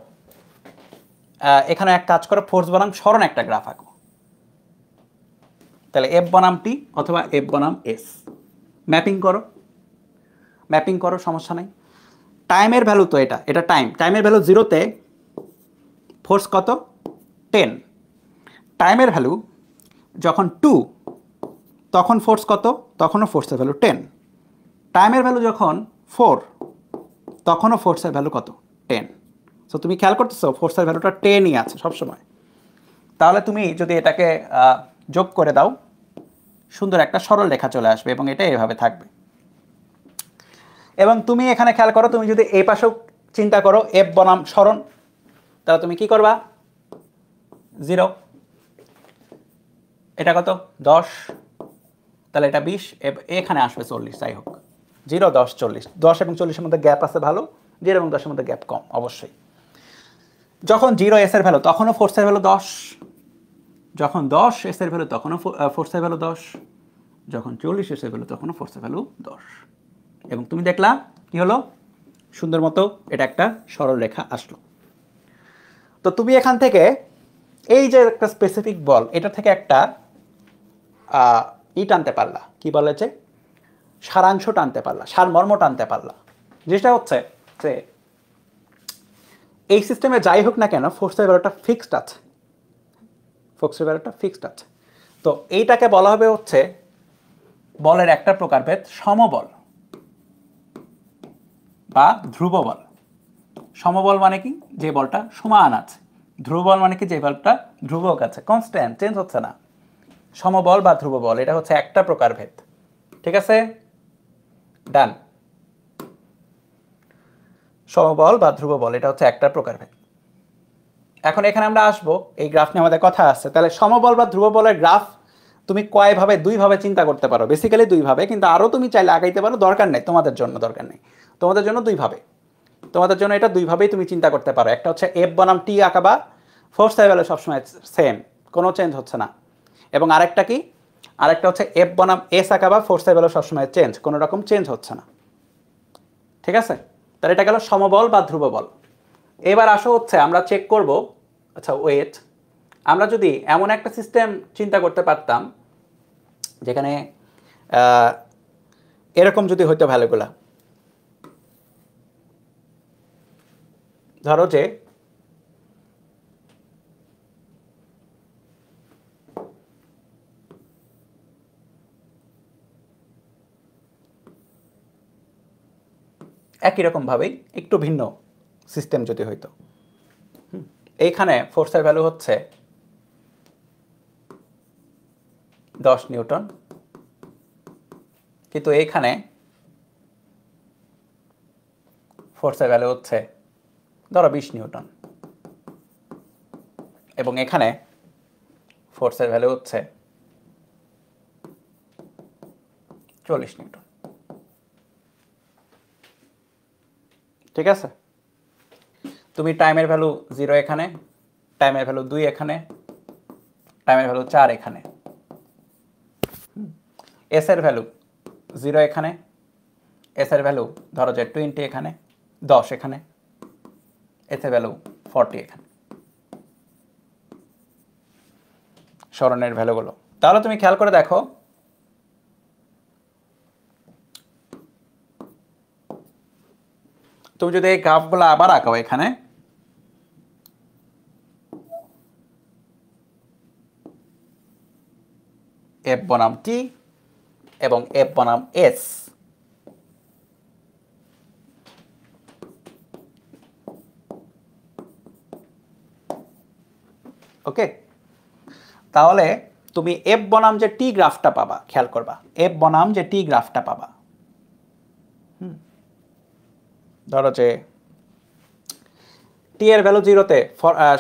এখানে এক কাজ করো, ফোর্স বনাম সরণ একটা গ্রাফ আঁকো। তাহলে এফ বনাম টি অথবা এফ বনাম এস, ম্যাপিং করো, সমস্যা নেই। টাইমের ভ্যালু তো এটা টাইমের ভ্যালু 0-তে ফোর্স কত, 10। টাইমের ভ্যালু যখন 2 তখন ফোর্স কত, তখনও ফোর্সের ভ্যালু 10। টাইমের ভ্যালু যখন 4 তখনও ফোর্সের ভ্যালু কত, 10। সো তুমি খেয়াল করতেছো ফোর্সের ভ্যালুটা 10ই আছে সবসময়। তাহলে তুমি যদি এটাকে যোগ করে দাও, সুন্দর একটা সরল রেখা চলে আসবে, এবং এটা এভাবে থাকবে। এবং তুমি এখানে খেয়াল করো, তুমি যদি এই পাশেও চিন্তা করো এফ বনাম সরণ, তাহলে তুমি কি করবা, 0, এটা কত 10, তাহলে এটা 20, এখানে আসবে 40, যাই হোক 0, 10, 40, 10 এবং 40-এর মধ্যে গ্যাপ আছে ভালো, 0 এবং 10-এর মধ্যে গ্যাপ কম অবশ্যই। যখন 0 এস এর ভ্যালু তখনও ফোর্সের ভ্যালু 10, যখন 10 এস এর ভ্যালু তখনও ফোর্সের ভ্যালু 10, যখন 40 এস এর ভ্যালু তখনও ফোর্সের ভ্যালু 10। এবং তুমি দেখলা কি হলো, সুন্দর মতো এটা একটা সরল রেখা আসলো। তো তুমি এখান থেকে এই যে একটা স্পেসিফিক বল, এটা থেকে একটা ই টানতে পারলা, কি বলে যে সারাংশ টানতে পারলা, সারমর্ম টানতে পারলা। যেটা হচ্ছে যে এই সিস্টেমে যাই হোক না কেন ফোর্সের ভ্যালুটা ফিক্সড আছে, ফোর্সের ভ্যালুটা ফিক্সড আছে। তো এইটাকে বলা হবে হচ্ছে বলের একটা প্রকারভেদ সমবল বা ধ্রুব বল। সমবল মানে কি, যে বলটা সমান আছে। ধ্রুব বল মানে কি, যে বলটা ধ্রুবক আছে, কনস্ট্যান্ট, চেঞ্জ হচ্ছে না। সমবল বা ধ্রুব বল এটা হচ্ছে একটা প্রকারভেদ। ঠিক আছে, ডান। সমবল বা ধ্রুব বল এটা হচ্ছে একটা প্রকারভেদ। এখন এখানে আমরা আসবো, এই গ্রাফ নিয়ে আমাদের কথা আছে। তাহলে সমবল বা ধ্রুব বলের গ্রাফ তুমি কয়ভাবে, দুইভাবে চিন্তা করতে পারো, বেসিক্যালি দুইভাবে, কিন্তু আরও তুমি চাইলে আগাইতে পারো, দরকার নেই, তোমাদের জন্য দরকার নেই, তোমাদের জন্য দুইভাবে, তোমাদের জন্য এটা দুইভাবেই তুমি চিন্তা করতে পারো। একটা হচ্ছে এফ বনাম টি আঁকাবা, ফোর্সের ভ্যালু সবসময় সেম, কোনো চেঞ্জ হচ্ছে না। এবং আরেকটা কি, আরেকটা হচ্ছে এফ বনাম এস আঁকাবা, ফোর্সের ভ্যালু সবসময় চেঞ্জ, কোনো রকম চেঞ্জ হচ্ছে না। ঠিক আছে, তাহলে এটা গেল সমবল বা ধ্রুব বল। এবার আসো হচ্ছে আমরা চেক করব, আচ্ছা ওয়েট, আমরা যদি এমন একটা সিস্টেম চিন্তা করতে পারতাম যেখানে এরকম যদি হইতো ভ্যালুগুলা, ধরো যে একই রকমভাবেই একটু ভিন্ন সিস্টেম যদি হইতো, এইখানে ফোর্সের ভ্যালু হচ্ছে 10 নিউটন, কিন্তু এইখানে ফোর্সের ভ্যালু হচ্ছে ধরো 20 নিউটন, এবং এখানে ফোর্সের ভ্যালু হচ্ছে 40 নিউটন। ঠিক আছে, তুমি টাইমের ভ্যালু 0 এখানে, টাইমের ভ্যালু 2 এখানে, টাইমের ভ্যালু 4 এখানে, এস এর ভ্যালু 0 এখানে, এস এর ভ্যালু ধরো যে 20 এখানে, 10 এখানে, এস এর ভ্যালু 40 এখানে, স্মরণের ভ্যালুগুলো। তাহলে তুমি খেয়াল করে দেখো, তুমি যদি এই গ্রাফগুলো আবার আঁকাও, এখানে এফ বনাম টি এবং এফ বনাম এস, ওকে, তাহলে তুমি এফ বনাম যে টি গ্রাফটা পাবা, খেয়াল করবা এফ বনাম যে টি গ্রাফটা পাবা, ধরো যে টি এর ভ্যালু 0-তে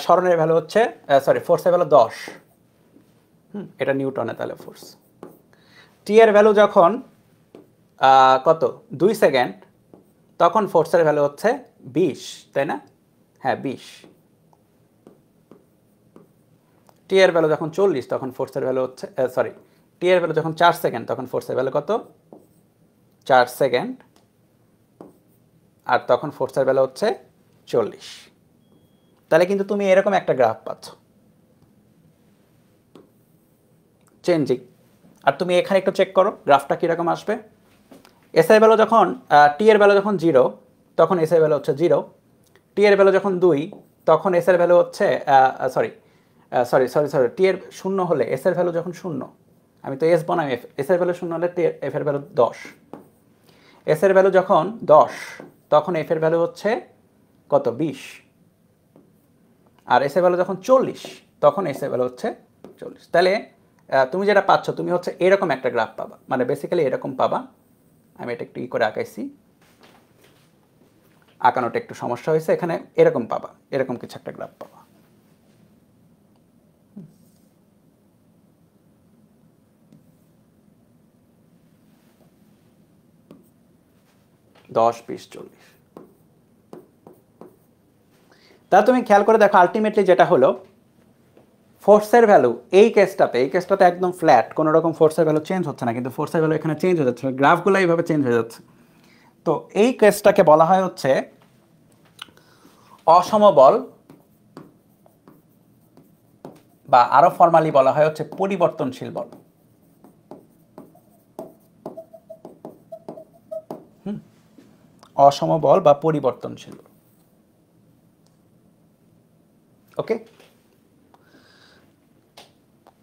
স্মরণের ভ্যালু হচ্ছে, সরি ফোর্সের ভ্যালু 10, এটা নিউটনে, তাহলে ফোর্স। টি এর ভ্যালু যখন কত 2 সেকেন্ড, তখন ফোর্সের ভ্যালু হচ্ছে 20, তাই না? হ্যাঁ 20। টি এর ভ্যালু যখন 40, তখন ফোর্সের ভ্যালু হচ্ছে, সরি টি এর ভ্যালু যখন 4 সেকেন্ড, তখন ফোর্সের ভ্যালু কত, 4 সেকেন্ড, আর তখন ফোর্সের ভ্যালু হচ্ছে 40। তাহলে কিন্তু তুমি এরকম একটা গ্রাফ পাচ্ছ, চেঞ্জিং। আর তুমি এখানে একটু চেক করো গ্রাফটা কীরকম আসবে। এস এর ভ্যালু যখন, টি এর ভ্যালু যখন 0, তখন এস এর ভ্যালু হচ্ছে 0। টি এর ভ্যালু যখন 2, তখন এস এর ভ্যালু হচ্ছে, সরি সরি সরি সরি টি এর 0 হলে এস এর ভ্যালু যখন 0, আমি তো এস বনাম এফ, এস এর ভ্যালু 0 হলে এফ এর ভ্যালু 10। এস এর ভ্যালু যখন 10, তখন এফ এর ভ্যালু হচ্ছে কত, 20। আর এস এর ভ্যালু যখন 40, তখন এস এর ভ্যালু হচ্ছে 40। তাহলে তুমি যেটা পাচ্ছ, তুমি হচ্ছে এরকম একটা গ্রাফ পাবা, মানে বেসিক্যালি এরকম পাবা। আমি এটা একটু ই করে আঁকাইছি, আঁকানোটা একটু সমস্যা হয়েছে, এখানে এরকম পাবা, এরকম কিছু একটা গ্রাফ পাবা। দশ, 20, 40। তা তুমি খেয়াল করে দেখো, আলটিমেটলি যেটা হলো ফোর্সের ভ্যালু এই কেসটাতে একদম ফ্ল্যাট, কোনো রকম ফোর্সের ভ্যালু চেঞ্জ হচ্ছে না, কিন্তু ফোর্সের ভ্যালু এখানে চেঞ্জ হয়ে যাচ্ছে, গ্রাফগুলো এইভাবে চেঞ্জ হয়ে যাচ্ছে। তো এই কেসটাকে বলা হয় হচ্ছে অসমবল বা আরো ফর্মালি বলা হয় হচ্ছে পরিবর্তনশীল বল। অসম বল বা পরিবর্তনশীল। ওকে,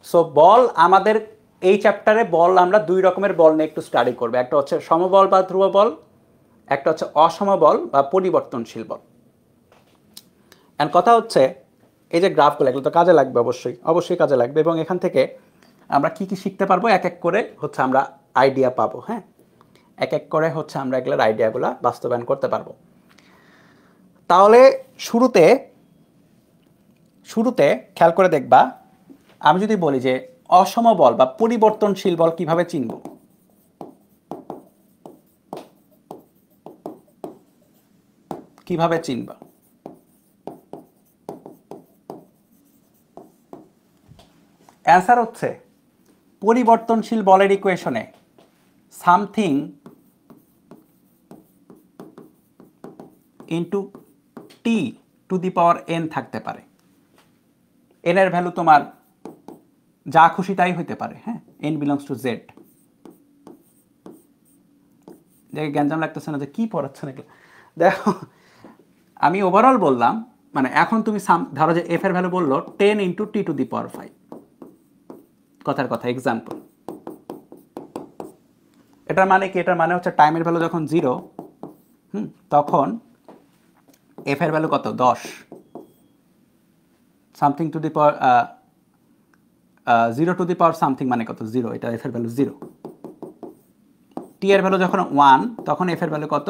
সো বল আমাদের এই চ্যাপ্টারে বল আমরা দুই রকমের বল নিয়ে একটু স্টাডি করব, একটা হচ্ছে সমবল বা ধ্রুব বল, একটা হচ্ছে অসমবল বা পরিবর্তনশীল বল। এন্ড কথা হচ্ছে এই যে গ্রাফগুলো এগুলো তো কাজে লাগবে, অবশ্যই অবশ্যই কাজে লাগবে, এবং এখান থেকে আমরা কি কি শিখতে পারবো এক এক করে হচ্ছে আমরা আইডিয়া পাবো। হ্যাঁ, এক এক করে হচ্ছে আমরা এগুলোর আইডিয়াগুলো বাস্তবায়ন করতে পারবো। তাহলে শুরুতে খেয়াল করে দেখবা, আমি যদি বলি যে অসমবল বা পরিবর্তনশীল বল কিভাবে চিনব, কিভাবে চিনবা? অ্যান্সার হচ্ছে পরিবর্তনশীল বলের ইকুয়েশনে something into T to the power N থাকতে পারে। এন এর ভ্যালু তোমার যা খুশি তাই হইতে পারে। হ্যাঁ, এন বিলংস টু জেড। দেখে গ্যাঞ্জাম লাগতেছে না যে কি পড়াচ্ছে নাকি? দেখো আমি ওভারঅল বললাম, মানে এখন তুমি ধরো যে এফ এর ভ্যালু বললো 10 ইন্টু টি টু দি পাওয়ার 5, কথার কথা এক্সাম্পল। এটার মানে কি? এটার মানে হচ্ছে টাইমের ভ্যালু যখন 0, তখন এফ এর ভ্যালু কত? 10, something to the power 0 two the power something মানে কত? 0, এটা এফ এর ভ্যালু 0। টি এর ভ্যালু যখন 1 তখন এফ এর ভ্যালু কত?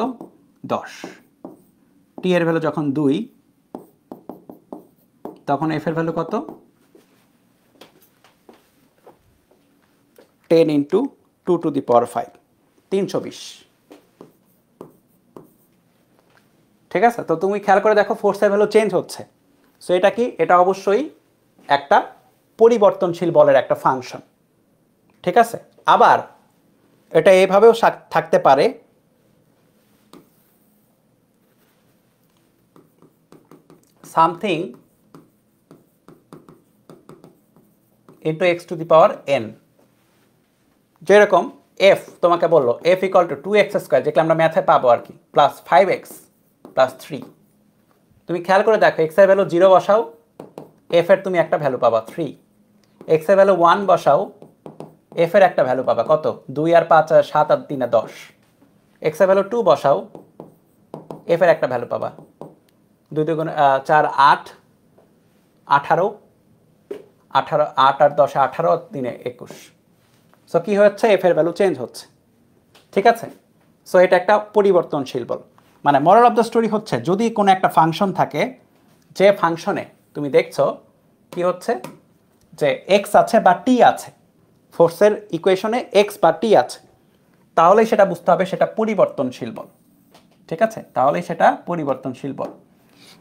10। টি এর ভ্যালু যখন 2 তখন এফ এর ভ্যালু কত? 10 ইন্টু 2 টু দি পাওয়ার 5, 320। ঠিক আছে, তো তুমি খেয়াল করে দেখো ফোর্সের ভ্যালু চেঞ্জ হচ্ছে। সো এটা কি? এটা অবশ্যই একটা পরিবর্তনশীল বলের একটা ফাংশন। ঠিক আছে, আবার এটা এভাবেও থাকতে পারে, something into x two the power N. যেরকম এফ তোমাকে বললো F equal two 2x square, যেটা আমরা ম্যাথে পাবো আর কি, প্লাস 5x প্লাস 3। তুমি খেয়াল করে দেখো এক্স এর ভ্যালু 0 বসাও, এফ এর তুমি একটা ভ্যালু পাবা 3। এক্স এর ভ্যালু 1 বসাও, এফ এর একটা ভ্যালু পাবা কত? 2 আর 5 আর 7 আর 3 আর 10। এক্স এর ভ্যালু 2 বসাও, এফ এর একটা ভ্যালু পাবা 2 2 4 8 18 18 8 আর 10 18 আর 3 21। সো কি হচ্ছে? এফ এর ভ্যালু চেঞ্জ হচ্ছে। ঠিক আছে, সো এটা একটা পরিবর্তনশীল বল। মানে মোরাল অফ দ্য স্টোরি হচ্ছে, যদি কোনো একটা ফাংশন থাকে, যে ফাংশনে তুমি দেখছো কি হচ্ছে যে এক্স আছে বা টি আছে, ফোর্সের ইকুয়েশনে এক্স বা টি আছে, তাহলেই সেটা বুঝতে হবে সেটা পরিবর্তনশীল বল। ঠিক আছে, তাহলেই সেটা পরিবর্তনশীল বল।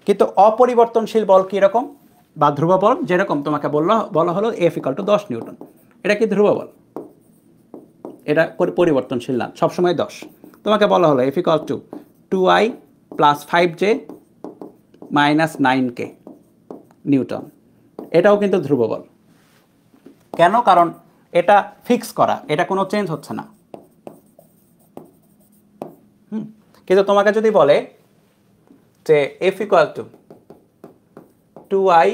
কিন্তু অপরিবর্তনশীল বল কীরকম? বা ধ্রুব বল, যেরকম তোমাকে বলা হলো এফ ইকুয়াল টু 10 নিউটন, এটা কি ধ্রুব বল? এটা পরিবর্তনশীল না, সবসময় 10। তোমাকে বলা হলো F equal to 2i plus 5j minus 9k Newton, এটাও কিন্তু ধ্রুব বল। কেন? কারণ এটা ফিক্স করা, এটা কোনো চেঞ্জ হচ্ছে না। কিন্তু তোমাকে যদি বলে যে F equal to 2i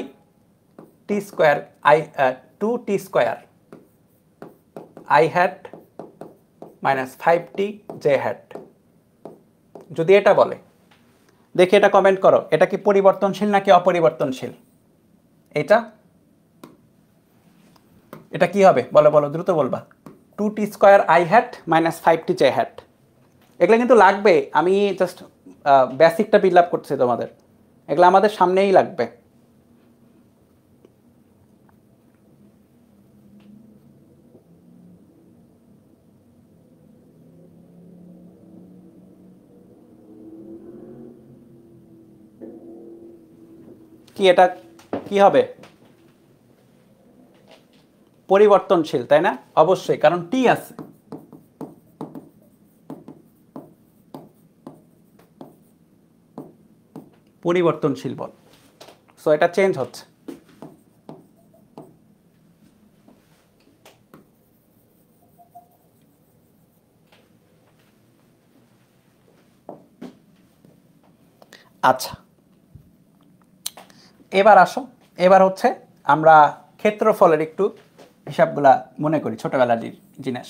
T square 2t square i hat minus 5t j hat, যদি এটা বলে, দেখি এটা কমেন্ট করো, এটা কি পরিবর্তনশীল নাকি অপরিবর্তনশীল? এটা কি হবে? বলো বলো, দ্রুত বলবা। 2t square i hat minus 5t j hat. এগুলো কিন্তু লাগবে, আমি জাস্ট বেসিকটা বিল্ড আপ করছি তোমাদের, এগুলো আমাদের সামনেই লাগবে। কি এটা কি হবে? পরিবর্তনশীল, তাই না? অবশ্যই, কারণ টি আছে। পরিবর্তনশীল বল, সো এটা চেঞ্জ হচ্ছে। আচ্ছা, এবার আসো, এবার হচ্ছে আমরা ক্ষেত্রফলের একটু হিসাবগুলা মনে করি, ছোটবেলার জিনিস।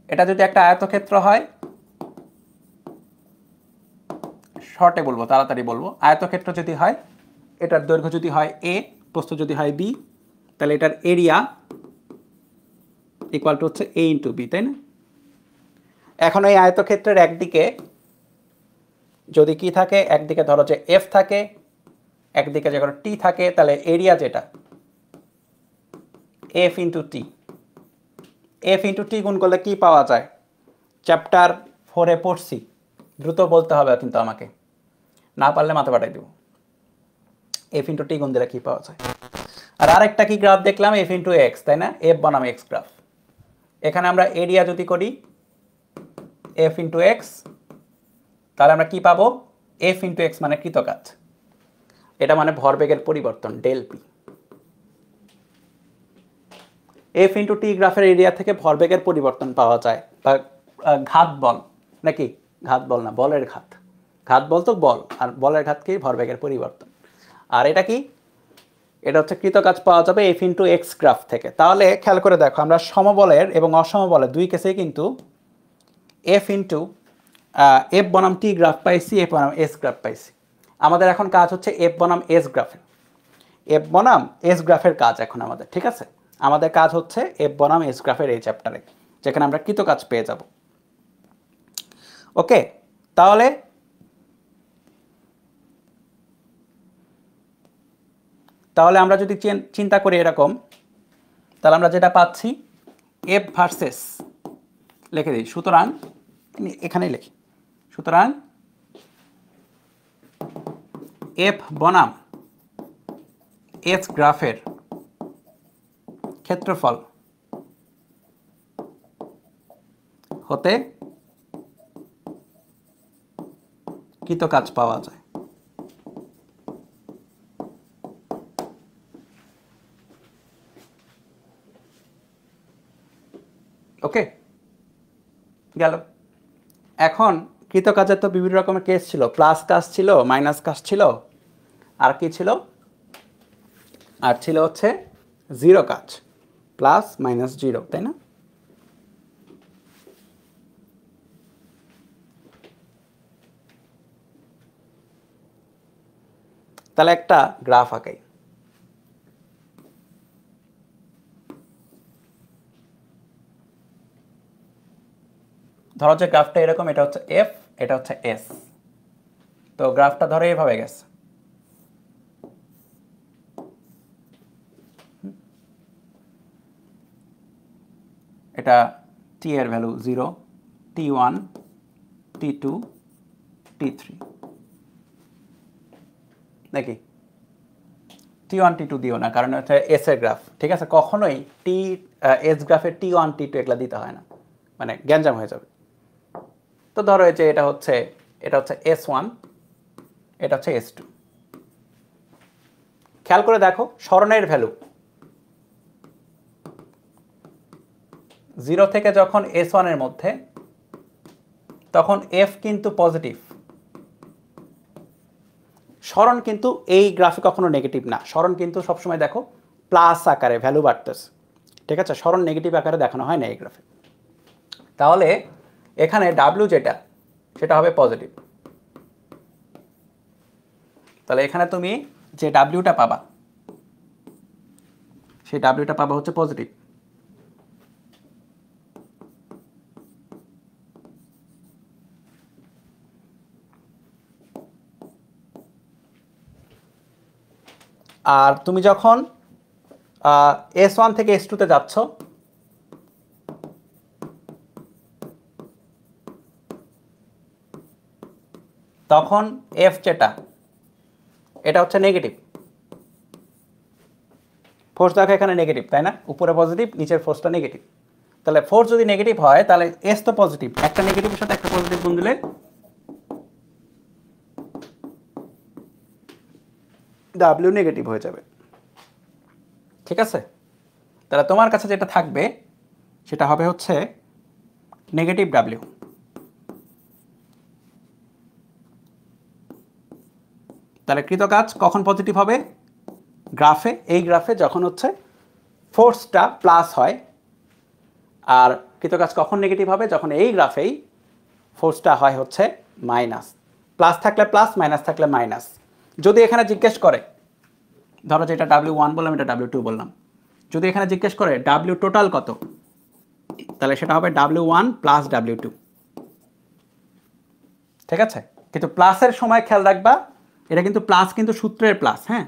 এটা যদি একটা আয়তক্ষেত্র হয়, শর্টে বলবো, তাড়াতাড়ি বলবো, আয়তক্ষেত্র যদি হয়, এটার দৈর্ঘ্য যদি হয় এ, প্রস্থ যদি হয় বি, তাহলে এটার এরিয়া ইকুয়াল টু হচ্ছে এ ইন্টু বি, তাই না? এখন এই আয়তক্ষেত্রের একদিকে যদি কি থাকে, একদিকে ধরো যে এফ থাকে, একদিকে যখন টি থাকে, তাহলে এরিয়া যেটা F into T, F into T গুণ করলে কি পাওয়া যায়? চ্যাপ্টার 4-এ পড়ছি, দ্রুত বলতে হবে কিন্তু আমাকে, না পারলে মাথা পাঠাই দেব। এফ ইন্টু টি গুণ দিলে কি পাওয়া যায়? আর আরেকটা কি গ্রাফ দেখলাম, এফ ইন্টু এক্স, তাই না? এফ বনাম এক্স গ্রাফ। এখানে আমরা এরিয়া যদি করি এফ ইন্টু এক্স, তাহলে আমরা কি পাবো? এফ ইন্টু এক্স মানে কৃতকাজ, এটা মানে ভরবেগের পরিবর্তন del P. F into T গ্রাফের এরিয়া থেকে ভরবেগের পরিবর্তন পাওয়া যায়, বা ঘাত বল নাকি, ঘাত বল না, বলের ঘাত, ঘাত বল তো বল, আর বলের ঘাত কি? ভরবেগের পরিবর্তন। আর এটা কি? এটা হচ্ছে কৃতকাজ পাওয়া যাবে এফ ইন্টু এক্স গ্রাফ থেকে। তাহলে খেয়াল করে দেখো, আমরা সমবলের এবং অসমবলের দুই কেসেই কিন্তু এফ ইন্টু এফ বনাম টি গ্রাফ পাইছি, এফ বনাম এস গ্রাফ পাইছি। আমাদের এখন কাজ হচ্ছে এফ বনাম এস গ্রাফের, এফ বনাম এস গ্রাফের কাজ এখন আমাদের, ঠিক আছে? আমাদের কাজ হচ্ছে এফ বনাম এস গ্রাফের এই চ্যাপ্টারে, যেখানে আমরা কৃতকাজ পেয়ে যাব। ওকে, তাহলে আমরা যদি চিন্তা করি এরকম, তাহলে আমরা যেটা পাচ্ছি এফ ভার্সেস, লিখে দিই, সুতরাং এখানেই লিখি, সুতরাং এফ বনাম এস গ্রাফের ক্ষেত্রফল হতে কৃতকাজ পাওয়া যায়। ওকে, গেল। এখন কৃতকাজের তো বিভিন্ন রকমের কেস ছিল, প্লাস কাজ ছিল, মাইনাস কাজ ছিল, আর কি ছিল? আর ছিল হচ্ছে জিরো কাজ, প্লাস মাইনাস জিরো, তাই না? তাহলে একটা গ্রাফ আঁকাই। ধরো যে গ্রাফটা এরকম, এটা হচ্ছে এফ, এটা হচ্ছে এস। তো গ্রাফটা ধরো এভাবে গেছে, এটা টি এর ভ্যালু 0, T1, T2, T3 নাকি? T1 T2 দিও না, কারণ হচ্ছে এস এর গ্রাফ, ঠিক আছে? কখনোই এস গ্রাফের T1 T2 এগুলা দিতে হয় না, মানে গ্যাঞ্জাম হয়ে যাবে। তো ধরো যে এটা হচ্ছে S1, এটা হচ্ছে S2। খেয়াল করে দেখো সরণের ভ্যালু 0 থেকে যখন S1 এর মধ্যে, তখন F কিন্তু পজিটিভ। সরণ কিন্তু এই গ্রাফে কখনো নেগেটিভ না, সরণ কিন্তু সবসময় দেখো প্লাস আকারে ভ্যালু বাড়তেছে, ঠিক আছে? সরণ নেগেটিভ আকারে দেখানো হয় না এই গ্রাফে। তাহলে এখানে W যেটা, সেটা হবে পজিটিভ। তাহলে এখানে তুমি যে ডাব্লিউটা পাবা, সেই ডাব্লিউটা পাবা হচ্ছে পজিটিভ। আর তুমি যখন S1 থেকে S2 তে যাচ্ছ, তখন F যেটা, এটা হচ্ছে নেগেটিভ ফোর্স। দেখো এখানে নেগেটিভ, তাই না? উপরে পজিটিভ, নিচের ফোর্সটা নেগেটিভ। তাহলে ফোর্স যদি নেগেটিভ হয়, তাহলে এস তো পজিটিভ, একটা নেগেটিভের সাথে একটা পজিটিভ গুণ দিলে ডাব্লিউ নেগেটিভ হয়ে যাবে, ঠিক আছে? তাহলে তোমার কাছে যেটা থাকবে সেটা হবে হচ্ছে নেগেটিভ ডাব্লিউ। তাহলে কৃতকাজ কখন পজিটিভ হবে? গ্রাফে, এই গ্রাফে যখন হচ্ছে ফোর্সটা প্লাস হয়। আর কৃতকাজ কখন নেগেটিভ হবে? যখন এই গ্রাফেই ফোর্সটা হয় হচ্ছে মাইনাস। প্লাস থাকলে প্লাস, মাইনাস থাকলে মাইনাস। যদি এখানে জিজ্ঞেস করে, ধরো যে এটা W1 বললাম, এটা W2 বললাম, যদি এখানে জিজ্ঞেস করে W টোটাল কত, তাহলে সেটা হবে W1 প্লাস W2। ঠিক আছে? কিন্তু প্লাসের সময় খেয়াল রাখবা, এটা কিন্তু প্লাস কিন্তু সূত্রের প্লাস, হ্যাঁ,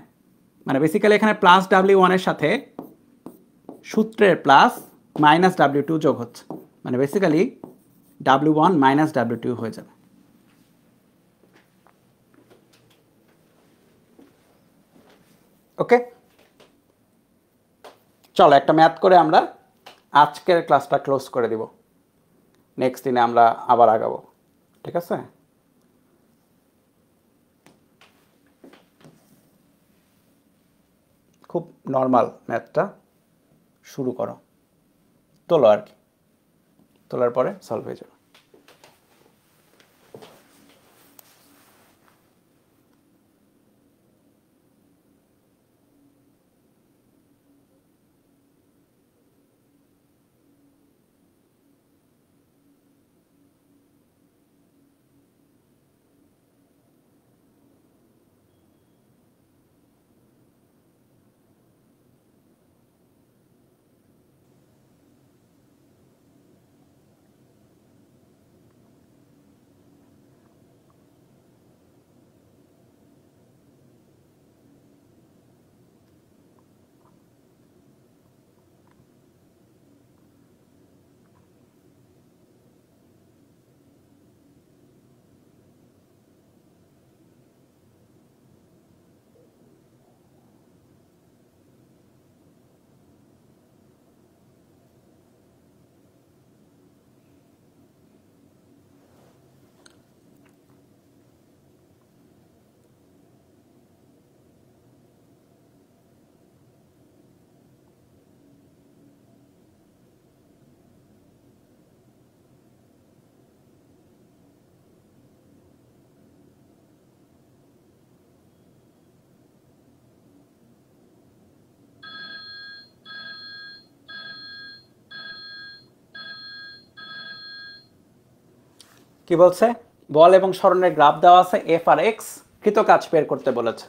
মানে বেসিক্যালি এখানে প্লাস W1 এর সাথে সূত্রের প্লাস মাইনাস W2 যোগ হচ্ছে, মানে বেসিক্যালি W1 মাইনাস W2 হয়ে যাবে। ওকে, চলো একটা ম্যাথ করে আমরা আজকের ক্লাসটা ক্লোজ করে দিব। নেক্সট দিনে আমরা আবার আগাবো। ঠিক আছে? খুব নর্মাল ম্যাথটা, শুরু করো, তোলো আর কি, তোলার পরে সলভ হয়ে যাবে। কি বলছে? বল এবং সরণের গ্রাফ দেওয়া আছে, এফ আর এক্স, কৃতকাজ বের করতে বলেছে।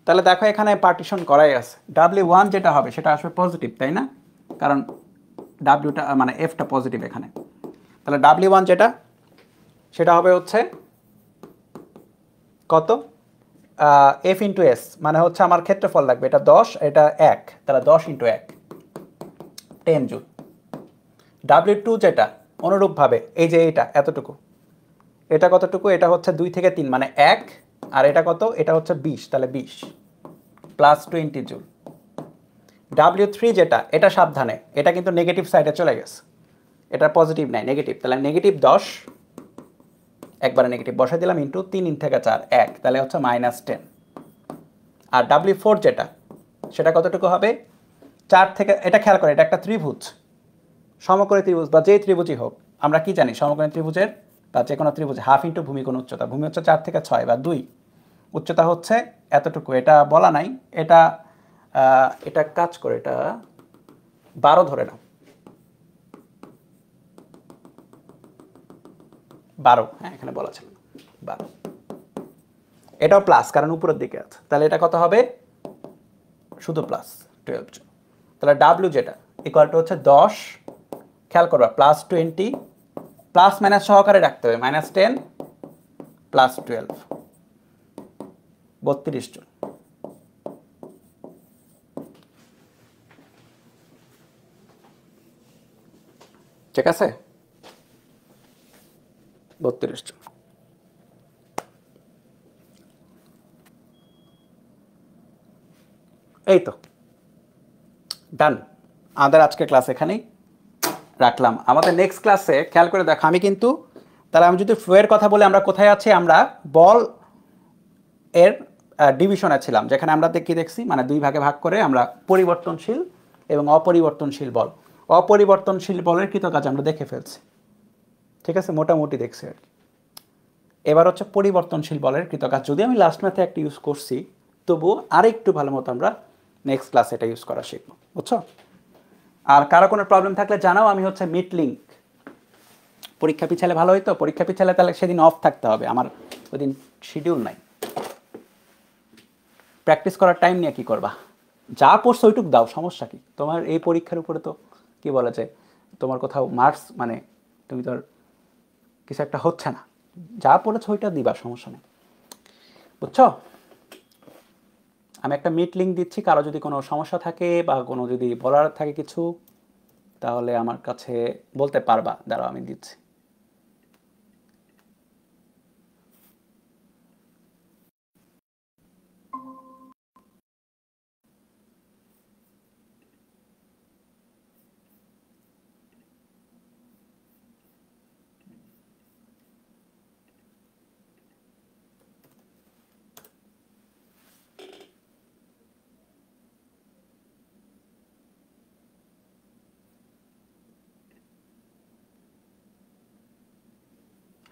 তাহলে দেখো এখানে পার্টিশন করাই আছে। W1 যেটা হবে সেটা আসবে পজিটিভ, তাই না? কারণ ডাব্লিউটা মানে এফটা পজিটিভ এখানে। তাহলে W1 যেটা, সেটা হবে হচ্ছে কত? এফ ইন্টু এস, মানে হচ্ছে আমার ক্ষেত্রফল লাগবে, এটা 10, এটা 1, তাহলে 10 ইন্টু 1, 10 জুল। W2 যেটা অনুরূপভাবে এই যে এইটা এতটুকু, এটা কতটুকু? এটা হচ্ছে 2 থেকে 3 মানে 1, আর এটা কত? এটা হচ্ছে 20, তাহলে 20 প্লাস 20 জুল। W3 যেটা, এটা সাবধানে, এটা কিন্তু নেগেটিভ সাইডে চলে গেছে, এটা পজিটিভ নাই, নেগেটিভ, তাহলে নেগেটিভ 10, একবারে নেগেটিভ বসাই দিলাম, ইন্টু 3 থেকে 4, 1, তাহলে হচ্ছে -10। আর W4 যেটা, সেটা কতটুকু হবে? 4 থেকে, এটা খেয়াল করে, এটা একটা ত্রিভুজ, সমকোণী ত্রিভুজ বা যেই ত্রিভুজই হোক, আমরা কি জানি সমকোণী ত্রিভুজের বা যে কোনো ত্রিভুজ হাফ ইন্টু ভূমিকোণ উচ্চতা, ভূমি হচ্ছে 4 থেকে 6 বা 2, উচ্চতা হচ্ছে এতটুকু, এটা বলা নাই, এটা এটা কাজ করে, এটা 12 ধরে নাও, 12, হ্যাঁ এখানে বলা ছিল 12, এটাও প্লাস কারণ উপরের দিকে আছে, তাহলে এটা কত হবে? শুধু প্লাস 12 জুল। তাহলে ডাব্লিউ যেটা ইকুয়াল টু হচ্ছে 10, খেয়াল করবা, প্লাস 20, প্লাস মাইনাস সহকারে রাখতে হবে, -10 প্লাস 12, 32 জুল। ঠিক আছে? 32 জুল। এই তো ডান, আমাদের আজকের ক্লাস এখানেই রাখলাম। আমাদের নেক্সট ক্লাসে খেয়াল করে দেখো, আমি কিন্তু, তাহলে আমি যদি ফ্লোয়ের কথা বলি, আমরা কোথায় আছি? আমরা বল এর ডিভিশনে ছিলাম, যেখানে আমরা কি দেখছি, মানে 2 ভাগে ভাগ করে আমরা পরিবর্তনশীল এবং অপরিবর্তনশীল বল, অপরিবর্তনশীল বলের কৃতকাজ আমরা দেখে ফেলছি। ঠিক আছে, মোটামুটি দেখছি আর কি। এবার হচ্ছে পরিবর্তনশীল বলের কৃতকাজ। যদি আমি লাস্ট ম্যাথে একটা ইউজ করছি, তবুও আরেকটু ভালো মতো আমরা নেক্সট ক্লাসে এটা ইউজ করা শিখবো, বুঝছো? আর কারো কোনো প্রবলেম থাকলে জানাও। আমি হচ্ছে মিট লিঙ্ক, পরীক্ষা পিছালে ভালো হইতো, পরীক্ষা পিছালে তাহলে সেদিন অফ থাকতে হবে, আমার ওই দিন শিডিউল নাই। প্র্যাকটিস করার টাইম নিয়ে কী করবা? যা পড়ছো ওইটুক দাও, সমস্যা কি? তোমার এই পরীক্ষার উপরে তো কি বলা যায়, তোমার কোথাও মার্কস মানে তুমি তো কিছু একটা হচ্ছে না, যা পড়েছো ওইটা দিবা, সমস্যা নেই, বুঝছো? আমি একটা মিট লিঙ্ক দিচ্ছি, কারো যদি কোনো সমস্যা থাকে বা কোনো যদি বলার থাকে কিছু, তাহলে আমার কাছে বলতে পারবা। দাঁড়াও আমি দিচ্ছি।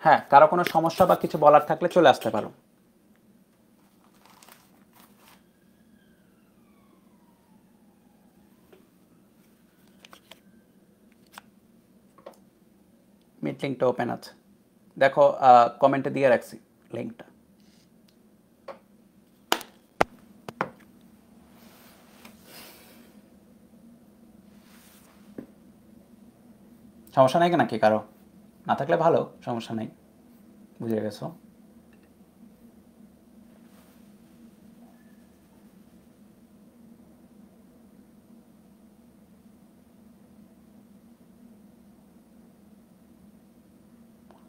হ্যাঁ, কারো কোনো সমস্যা বা কিছু বলার থাকলে চলে আসতে পারো। মিট লিঙ্কটা ওপেন আছে, দেখো কমেন্টে দিয়ে রাখছি লিঙ্কটা। সমস্যা নেই নাকি কারো? না থাকলে ভালো, সমস্যা নেই, বুঝে গেছো?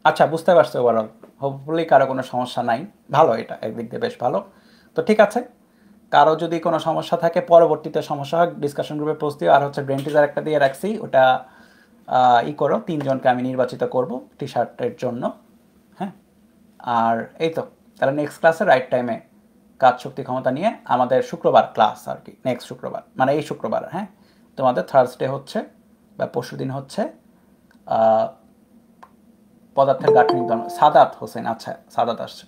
আচ্ছা, বুঝতে পারছো ওভারঅল? হোপফুলি কারো কোনো সমস্যা নাই, ভালো, এটা একদিক দিয়ে বেশ ভালো। তো ঠিক আছে, কারো যদি কোনো সমস্যা থাকে পরবর্তীতে সমস্যা হয় ডিসকাশন গ্রুপে পোস্ট দিও। আর হচ্ছে ব্রেন টিজার একটা দিয়ে রাখছি, ওটা ই করো, 3 জনকে আমি নির্বাচিত করব টি শার্টের জন্য। হ্যাঁ, আর এই তো, তাহলে নেক্সট ক্লাসে রাইট টাইমে কাজ শক্তি ক্ষমতা নিয়ে আমাদের শুক্রবার ক্লাস আর কি, নেক্সট শুক্রবার মানে এই শুক্রবার। হ্যাঁ, তোমাদের থার্সডে হচ্ছে বা পরশু দিন হচ্ছে পদার্থের গাঠনিক ধর্ম। সাদাত হোসেন, আচ্ছা সাদাত আসছে।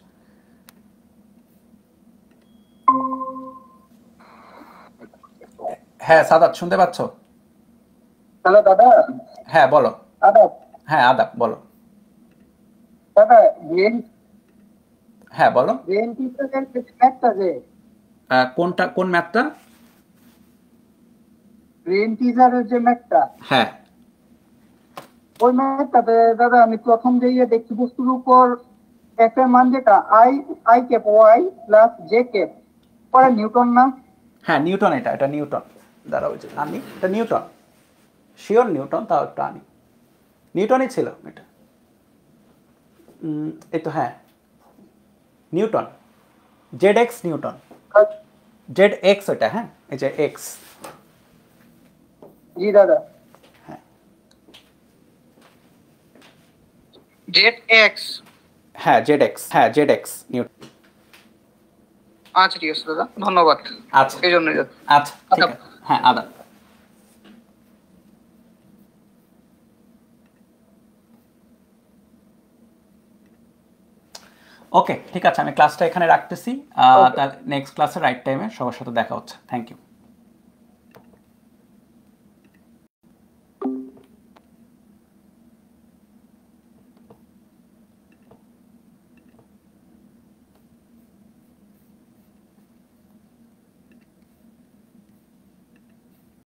হ্যাঁ সাদাত, শুনতে পাচ্ছ? হ্যালো দাদা। হ্যাঁ বলো। আদাব। হ্যাঁ আদাব, বলো। দাদা ব্রেন হ্যাঁ বলো। ব্রেন টিচারের যে ম্যাথটা, যে কোনটা, কোন ম্যাথটা? ব্রেন টিচারের যে ম্যাথটা, হ্যাঁ ওই ম্যাথটাতে দাদা আমি প্রথম দিয়ে দেখছি বস্তুর উপর এফ এর মান যেটা I I cap Y plus J cap পরে নিউটন না? হ্যাঁ নিউটন, এটা নিউটন। দাঁড়াও ওই যে আনি, এটা নিউটন, শিওর নিউটন, তাও একটু আনি। নিউটনই ছিল এটা। এই তো, হ্যাঁ Newton, Z x Newton, Z x ওটা, হ্যাঁ এই যে এক্স। জি দাদা। হ্যাঁ জেড এক্স। হ্যাঁ জেড এক্স, হ্যাঁ জেড এক্স নিউটন। আচ্ছা ঠিক আছে দাদা, ধন্যবাদ। আচ্ছা এই জন্যই দাদা। আচ্ছা ঠিক আছে, হ্যাঁ আদাব। ওকে ঠিক আছে, আমি ক্লাসটা এখানে রাখতেছি। তাহলে নেক্সট ক্লাসে রাইট টাইমে সবার সাথে দেখা হচ্ছে। Thank you.